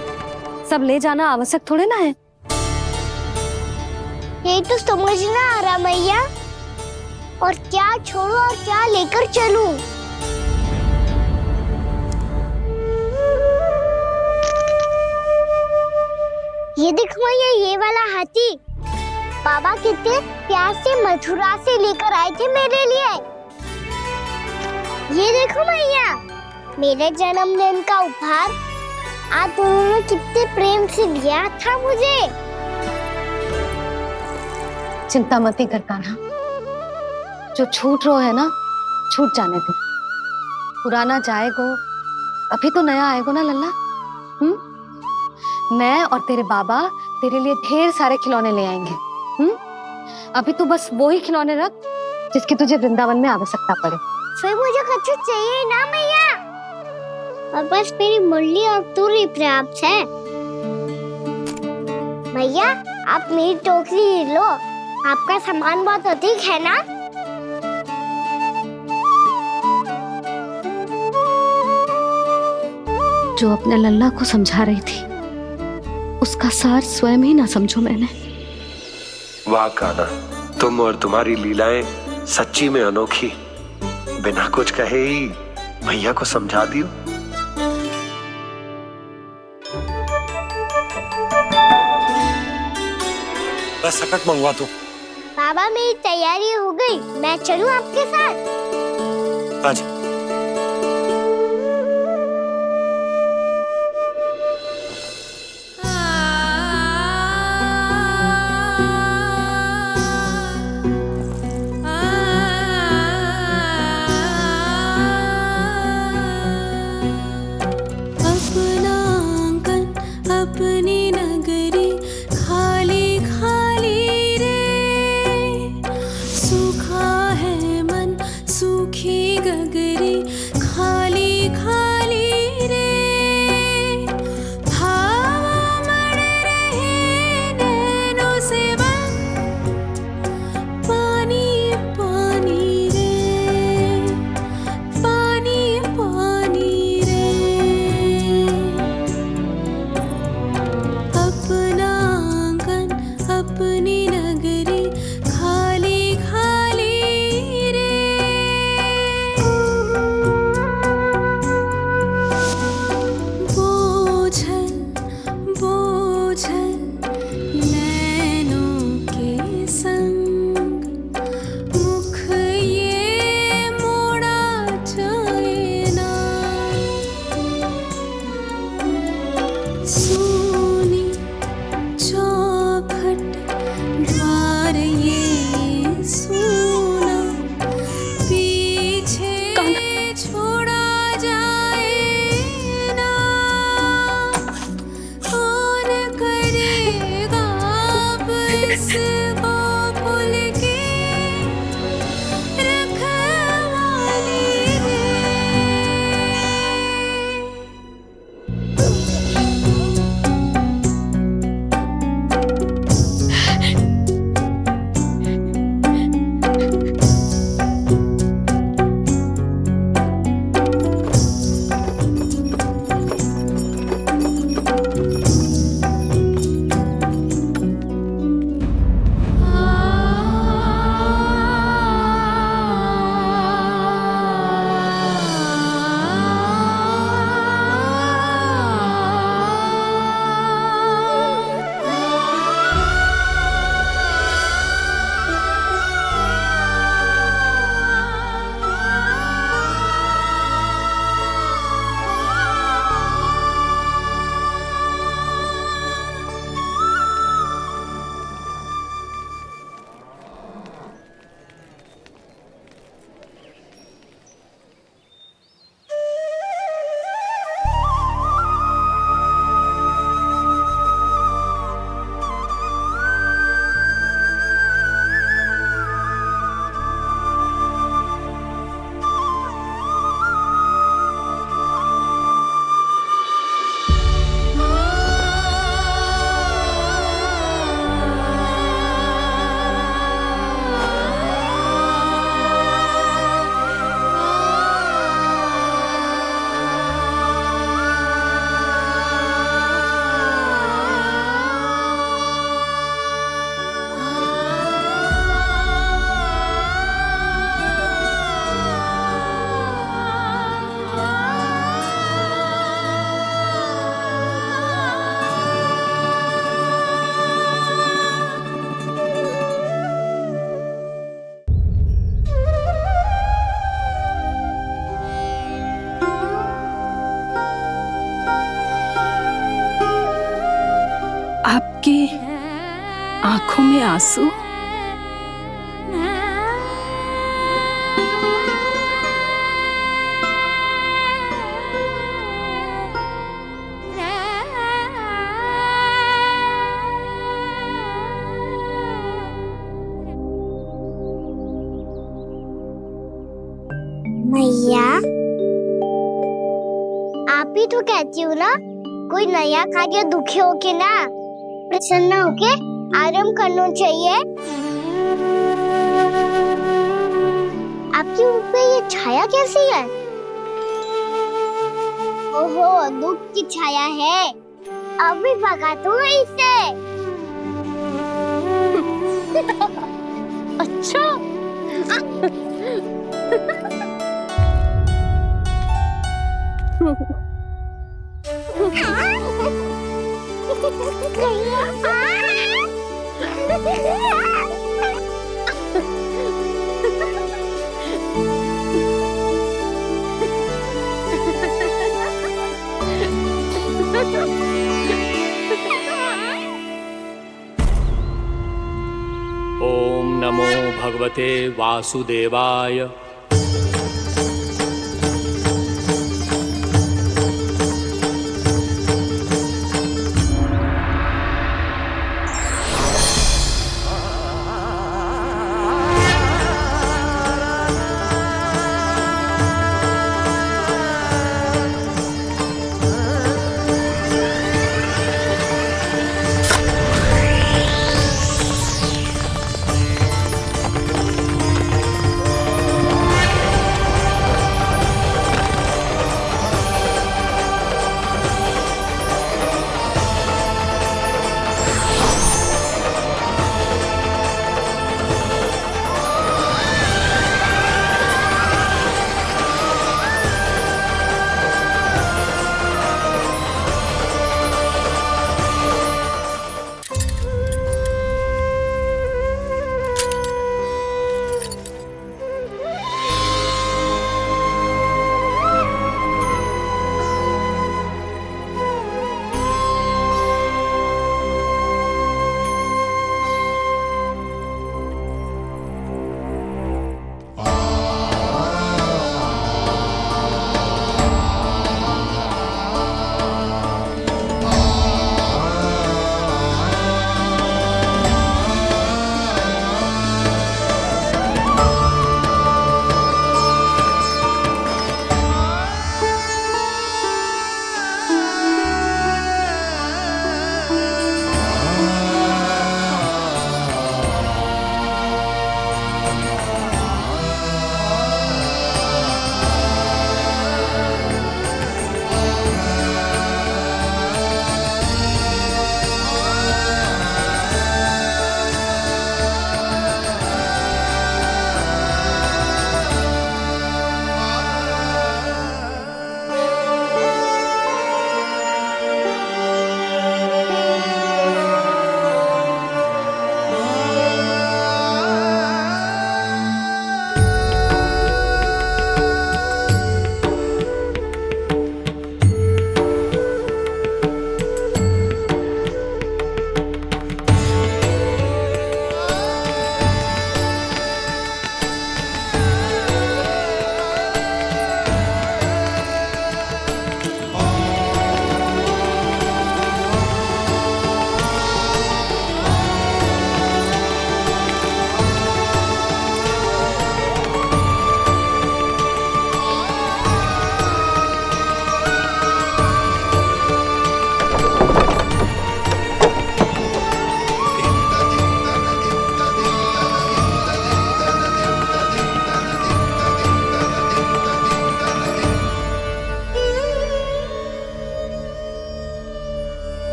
सब ले जाना आवश्यक थोड़े ना है। यही तो समझ ना आ रहा मैया, और क्या छोड़ू और क्या लेकर चलूं? ये देखो मैया, ये वाला हाथी बाबा कितने प्यार से मथुरा से लेकर आए थे मेरे लिए। ये देखो मैया, मेरे जन्मदिन का उपहार आप दोनों ने कितने प्रेम से दिया था मुझे। चिंता मत कर कान्हा, जो छूट रो है ना छूट जाने दे। पुराना जाएगो, अभी तो नया आएगो ना लल्ला। मैं और तेरे बाबा तेरे लिए ढेर सारे खिलौने ले आएंगे। अभी तू बस वो ही खिलौने रख जिसकी तुझे वृंदावन में आवश्यकता पड़े। फिर मुझे कुछ चाहिए ना मैया, और बस मेरी मुरली और तू ही पर्याप्त है। मैया आप मेरी टोकरी लो, आपका सामान बहुत अधिक है ना। जो अपने लल्ला को समझा रही थी उसका सार स्वयं ही ना समझो मैंने। वाह कान्हा, तुम और तुम्हारी लीलाएं सच्ची में अनोखी। बिना कुछ कहे ही भैया को समझा दियो। बस सकट मंगवा दो। बाबा मेरी तैयारी हो गई, मैं चलूं आपके साथ? आजा। अपनी नगरी खाली खाली रे, सूखा है मन सूखी गगरी खाली खाली रे, हवा मर रहे नैनों से बन पानी पानी रे, पानी पानी रे। सोनी चौखट द्वार ये सोना पीछे छोड़ा जाए ना कौन करेगा अब इसको भूल के रखवाली रे। आपकी आंखों में आंसू? मैया आप ही तो कहती हो ना, कोई नया खा के दुखी होके ना प्रसन्न होके आराम करना चाहिए। आपके मुंह पे ये छाया कैसी है? ओहो, दुख की छाया है। अभी भगा दूं इसे। अच्छा। ओम नमो भगवते वासुदेवाय।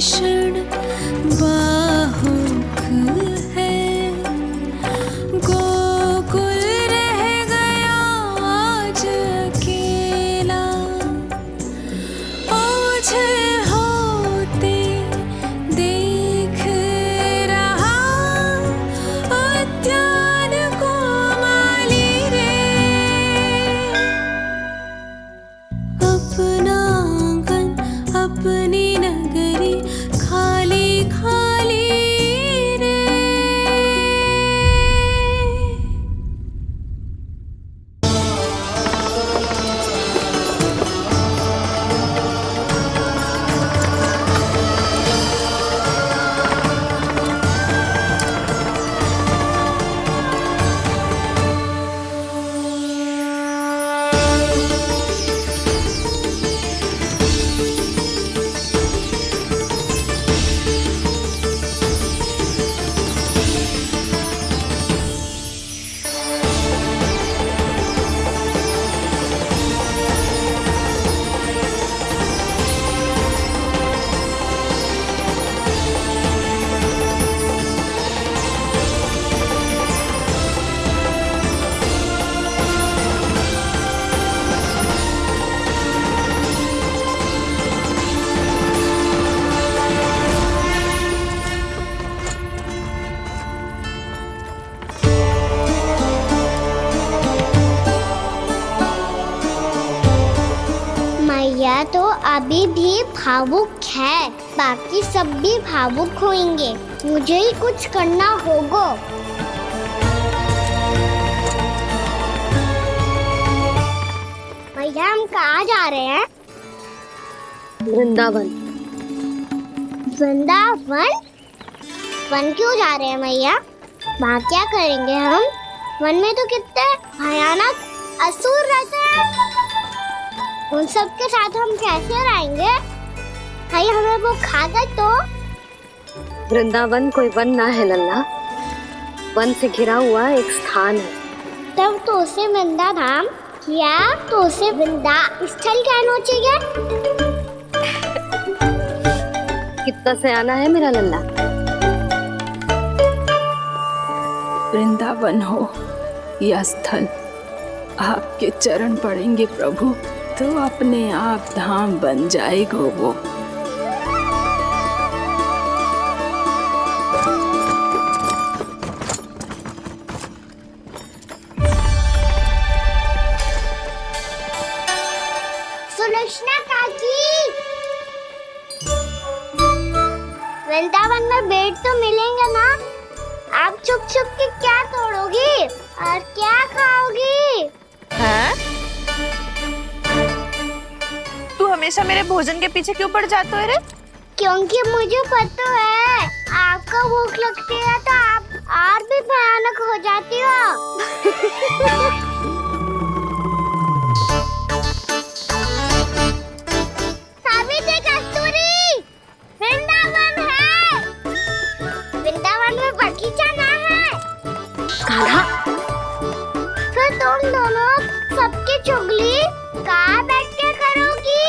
भीषण बाहुक है, गोकुल रह गया आज अकेला, ओझल होते देख रहा उद्यान को माली रे। अपना आंगन अपनी नगरी खाली खाली रे। मैया तो अभी भी भावुक है, बाकी सब भी भावुक होंगे। मुझे ही कुछ करना होगा। मैया हम कहाँ जा रहे हैं? वृंदावन। वृंदावन? वन क्यों जा रहे हैं मैया? वहाँ क्या करेंगे हम? वन में तो कितने भयानक असुर रहते हैं। उन सब के साथ हम कैसे रहेंगे? कहीं हमें वो खा गए तो? वृंदावन कोई वन ना है लल्ला, वन से घिरा हुआ एक स्थान है। तब तो उसे वृंदा धाम या तो उसे वृंदा स्थल कहना चाहिए। कितना से आना है मेरा लल्ला? वृंदावन हो या स्थल, आपके चरण पड़ेंगे प्रभु तो अपने आप धाम बन जाएगा वो। सुलक्षणा काकी, वृंदावन में बेट तो मिलेंगे ना? आप छुप छुप के क्या तोड़ोगी और क्या खाओगी? हाँ? तू हमेशा मेरे भोजन के पीछे क्यों पड़ जाते हो रे? क्योंकि मुझे पता है आपको भूख लगती है तो आप और भी भयानक हो जाती हो। सावित्री, कस्तूरी, वृंदावन है। वृंदावन में बगीचा ना है। कान्हा, फिर तुम दोनों सबकी चुगली कहाँ बैठ के करोगी?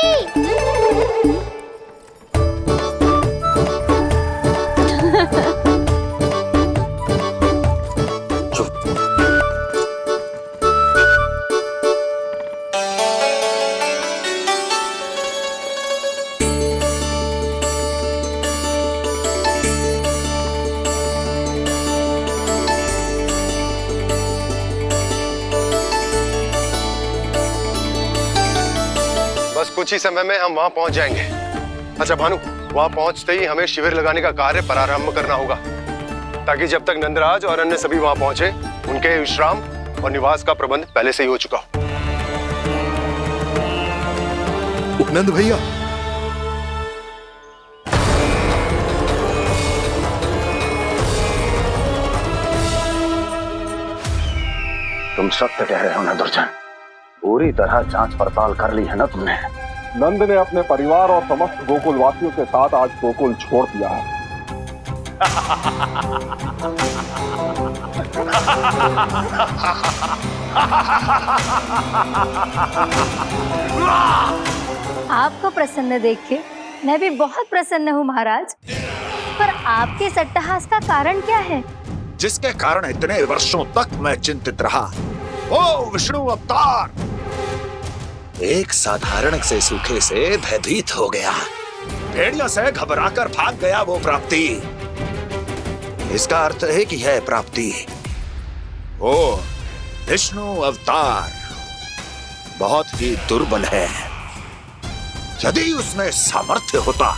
बस कुछ ही समय में हम वहां पहुंच जाएंगे। अच्छा भानु, वहां पहुंचते ही हमें शिविर लगाने का कार्य प्रारंभ करना होगा, ताकि जब तक नंदराज और अन्य सभी वहां पहुंचे उनके विश्राम और निवास का प्रबंध पहले से ही हो चुका हो। उपनंद भैया, तुम सत्य कह रहे हो ना दुर्जन, पूरी तरह जांच पड़ताल कर ली है ना तुमने? नंद ने अपने परिवार और समस्त गोकुल वासियों के साथ आज गोकुल छोड़ दिया है। आपको प्रसन्न देख के मैं भी बहुत प्रसन्न हूँ महाराज, पर आपके इस अट्टहास का कारण क्या है? जिसके कारण इतने वर्षों तक मैं चिंतित रहा, वो विष्णु अवतार एक साधारण से सूखे से भयभीत हो गया, भेड़ियों से घबराकर भाग गया वो प्राप्ति। इसका अर्थ है कि यह प्राप्ति वो विष्णु अवतार बहुत ही दुर्बल है। यदि उसमें सामर्थ्य होता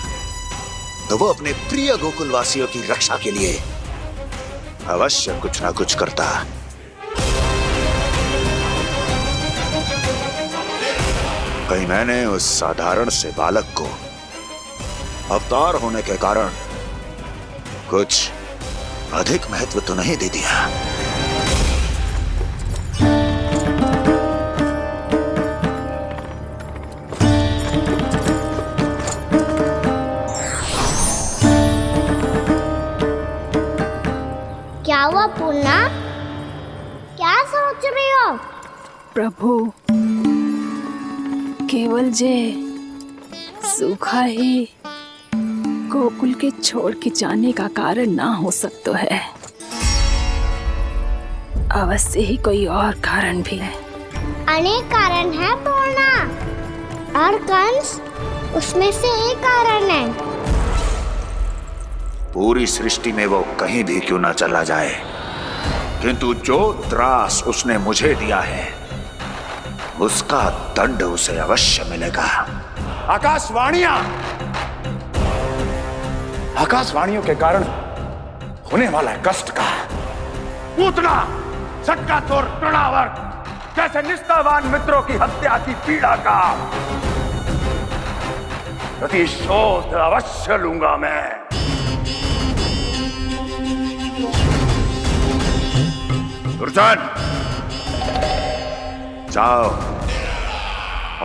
तो वो अपने प्रिय गोकुलवासियों की रक्षा के लिए अवश्य कुछ ना कुछ करता। कहीं मैंने उस साधारण से बालक को अवतार होने के कारण कुछ अधिक महत्व तो नहीं दे दिया। क्या हुआ पूर्णा? क्या सोच रही हो? प्रभु, केवल जे सूखा ही गोकुल के छोड़ के जाने का कारण ना हो सकता है, अवश्य ही कोई और कारण भी है। अनेक कारण है पूर्णा, और कंस उसमें से एक कारण है। पूरी सृष्टि में वो कहीं भी क्यों ना चला जाए, किंतु जो त्रास उसने मुझे दिया है उसका दंड उसे अवश्य मिलेगा। आकाशवाणियों के कारण होने वाला कष्ट का पूतना सटकासुर तृणावर्त जैसे निष्ठावान मित्रों की हत्या की पीड़ा का प्रतिशोध अवश्य लूंगा मैं। दुर्जन, जाओ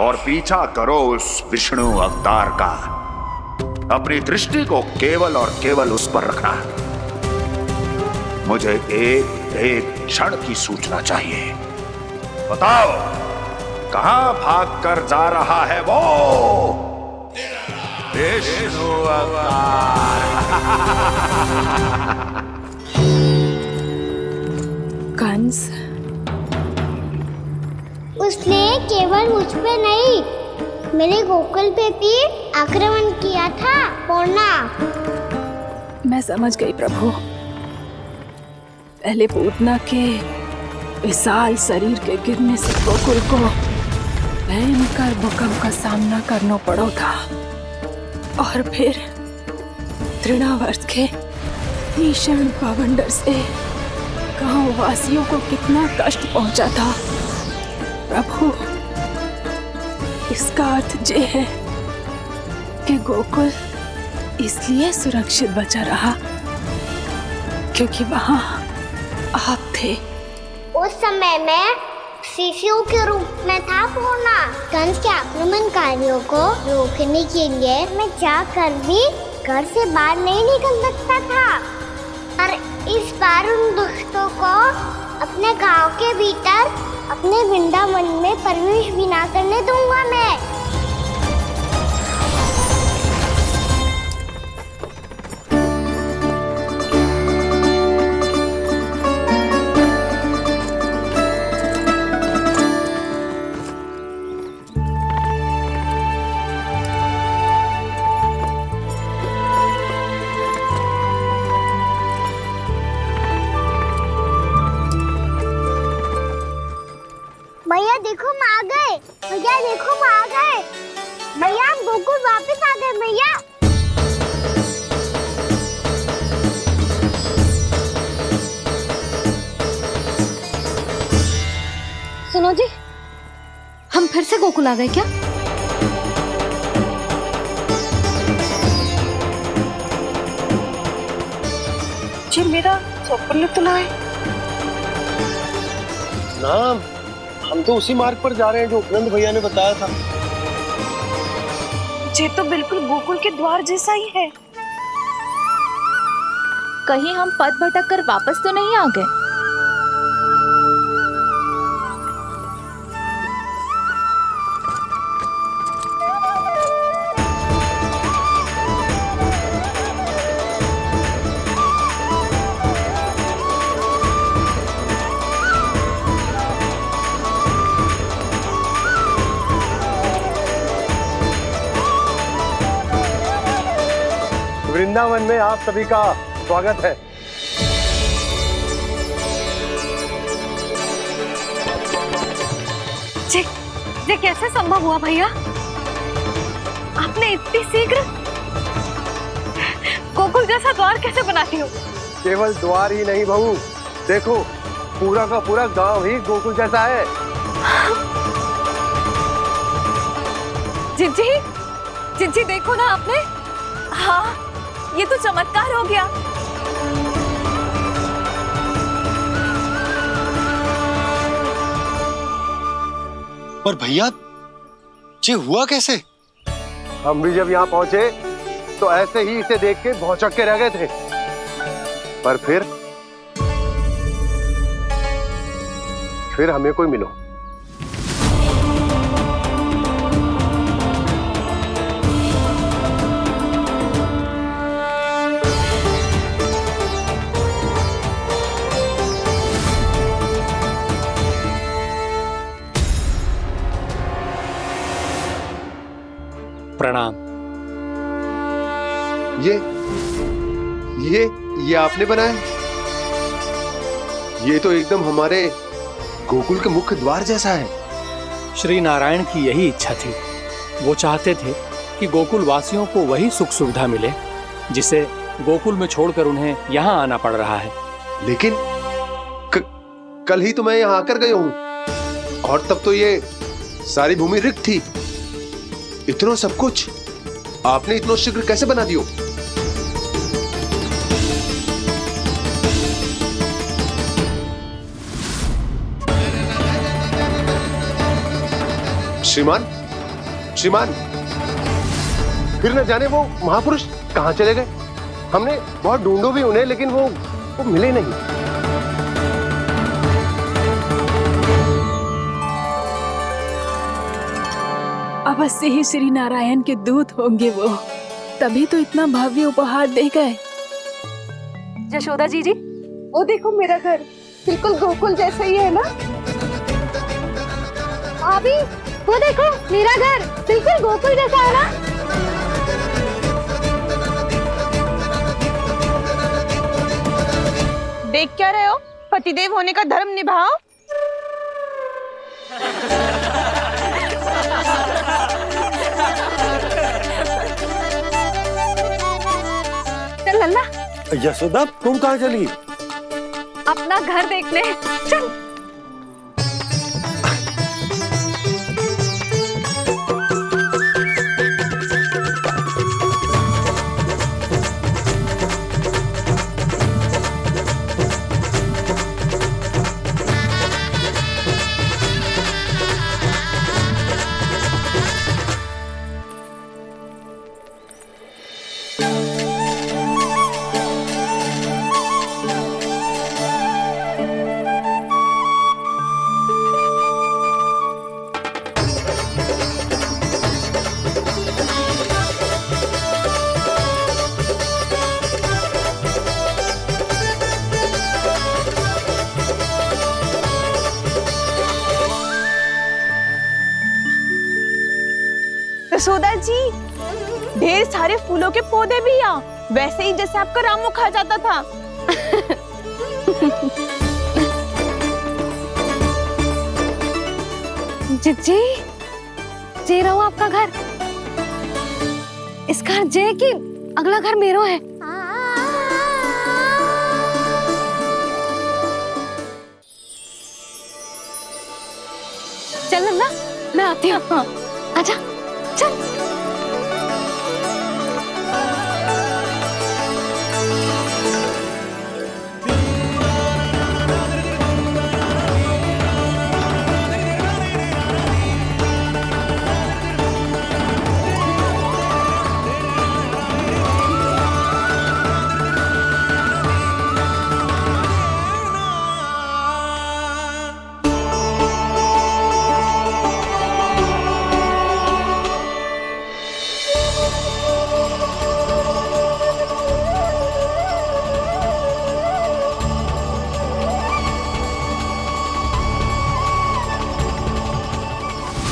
और पीछा करो उस विष्णु अवतार का। अपनी दृष्टि को केवल और केवल उस पर रखना। मुझे एक एक क्षण की सूचना चाहिए। बताओ, कहां भाग कर जा रहा है वो विष्णु अवतार? कंस, उसने केवल मुझ पे नहीं, मेरे गोकुल पे भी आक्रमण किया था पूर्णा। मैं समझ गई प्रभु। पहले पूतना के विशाल शरीर के गिरने से गोकुल को भयंकर भूकंप का सामना करना पड़ा था, और फिर तृणावर्त के भीषण पावंडर से गांव वासियों को कितना कष्ट पहुंचा था। प्रभु, इसका अर्थ ये है कि गोकुल इसलिए सुरक्षित बचा रहा क्योंकि वहां आप थे। उस समय मैं शिशु के रूप में था पूर्णा। कंस के आक्रमणकारियों को रोकने के लिए मैं जाकर भी घर से बाहर नहीं निकल सकता था, और इस बार उन दुष्टों को अपने गांव के भीतर अपने वृंदावन में प्रवेश भी ना करने दूंगा मैं। भैया देखो हम आ गए, भैया देखो हम आ गए, भैया हम गोकुल वापस आ गए भैया। सुनो जी, हम फिर से गोकुल आ गए क्या? जी मेरा स्वप्न तो ना है। ना, हम तो उसी मार्ग पर जा रहे हैं जो उपनंद भैया ने बताया था। ये तो बिल्कुल गोकुल के द्वार जैसा ही है। कहीं हम पथ भटक कर वापस तो नहीं आ गए? वृंदावन में आप सभी का स्वागत है। ये कैसे संभव हुआ भैया? आपने इतनी शीघ्र गोकुल जैसा द्वार कैसे बना दिया? केवल द्वार ही नहीं बहू, देखो पूरा का पूरा गांव ही गोकुल जैसा है। जिज्जी देखो ना आपने। हाँ, ये तो चमत्कार हो गया। पर भैया ये हुआ कैसे? हम भी जब यहाँ पहुंचे तो ऐसे ही इसे देख के भौचक के रह गए थे, पर फिर हमें कोई मिलो। प्रणाम। ये आपने बनाया? ये तो एकदम हमारे गोकुल के मुख्य द्वार जैसा है। श्री नारायण की यही इच्छा थी। वो चाहते थे कि गोकुल वासियों को वही सुख सुविधा मिले जिसे गोकुल में छोड़कर उन्हें यहाँ आना पड़ रहा है। लेकिन कल ही तो मैं यहाँ आकर गया हूँ और तब तो ये सारी भूमि रिक्त थी। इतना सब कुछ आपने इतना शीघ्र कैसे बना दियो? श्रीमान, फिर न जाने वो महापुरुष कहां चले गए। हमने बहुत ढूंढो भी उन्हें, लेकिन वो मिले नहीं। अवश्य ही श्री नारायण के दूत होंगे वो, तभी तो इतना भव्य उपहार दे गए। यशोदा जी, वो देखो मेरा घर बिल्कुल गोकुल जैसा ही है ना। भाभी वो देखो मेरा घर बिल्कुल गोकुल जैसा है ना। देख क्या रहे हो? पतिदेव होने का धर्म निभाओ। चल लल्ला, यशोदा तुम कहाँ चली? अपना घर देखने चल। यशोदा जी, ढेर सारे फूलों के पौधे भी यहाँ, वैसे ही जैसे आपका रामू खा जाता था। जिज्जी, जे रहो आपका घर। इस घर जे की अगला घर मेरो है। चल ना, मैं आती हूँ। हाँ, आजा, चल।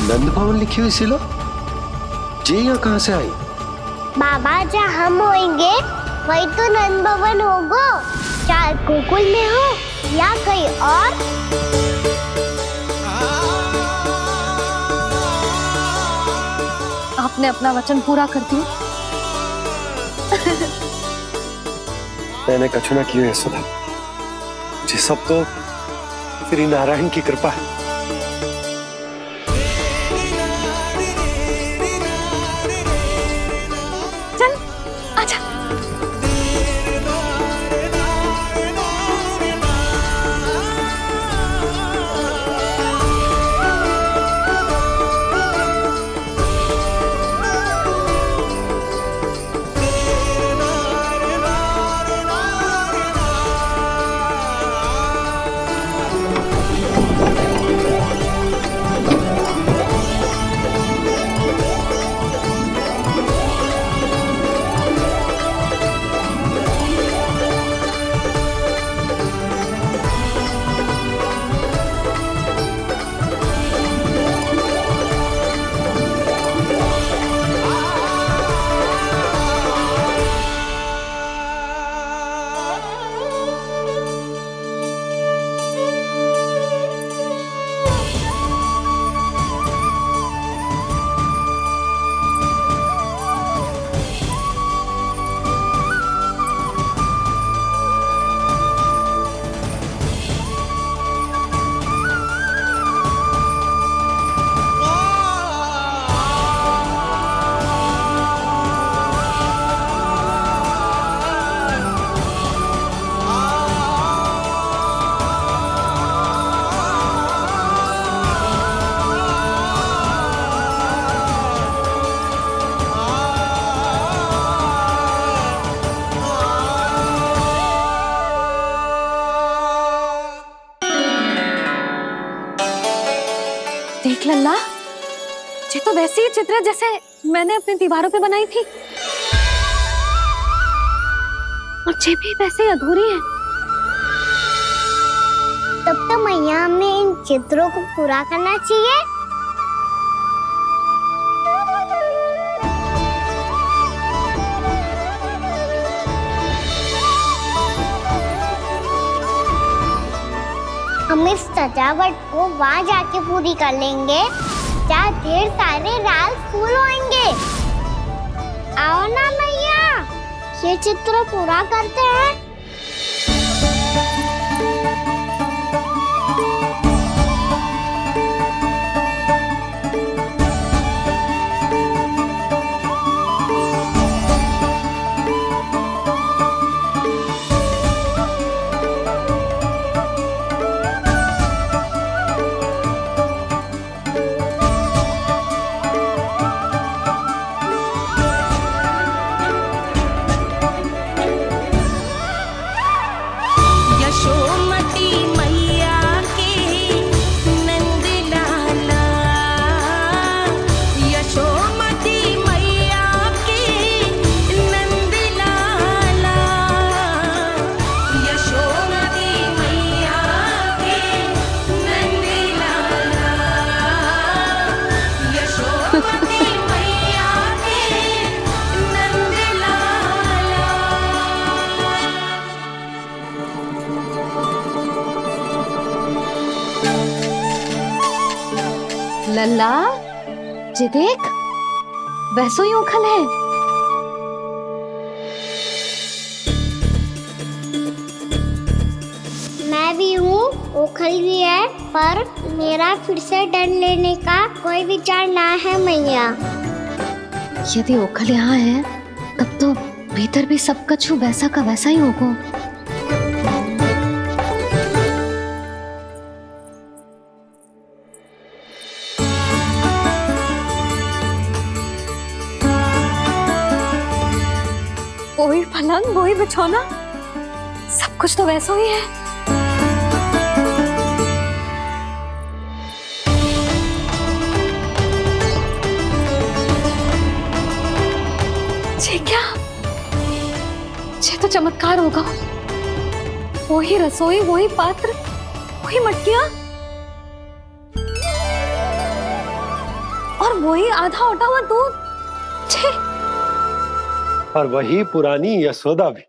नंद भवन लिखी हुई सिलो जे यहाँ कहां से आई? बाबा जहाँ हम होंगे वही तो नंद भवन होगा, चाहे गोकुल में हो या कहीं और। आपने अपना वचन पूरा कर दिया। मैंने कछु ना किया यशोदा, ये सब तो श्री नारायण की कृपा है। चल आजा। देख लल्ला, ये तो वैसी ही चित्र है जैसे मैंने अपनी दीवारों पे बनाई थी, और ये भी वैसे ही अधूरी है। तब तो मैया हमें इन चित्रों को पूरा करना चाहिए। हम इस सजावट को वहाँ जाके पूरी कर लेंगे जहाँ ढेर सारे लाल फूल होंगे। आओ ना मैया, ये चित्र पूरा करते हैं। लल्ला, ये देख, वैसो ही उखल है। मैं भी हूँ, उखल भी है, पर मेरा फिर से डर लेने का कोई विचार ना है मैया। यदि उखल यहाँ है, तब तो भीतर भी सब कछु वैसा का वैसा ही होगा। वही पलंग, वही बिछौना, सब कुछ तो वैसा ही है। ये क्या? ये तो चमत्कार होगा। वही रसोई, वही पात्र, वही मटकियां, और वही आधा उटा हुआ दूध। और वही पुरानी यशोदा भी।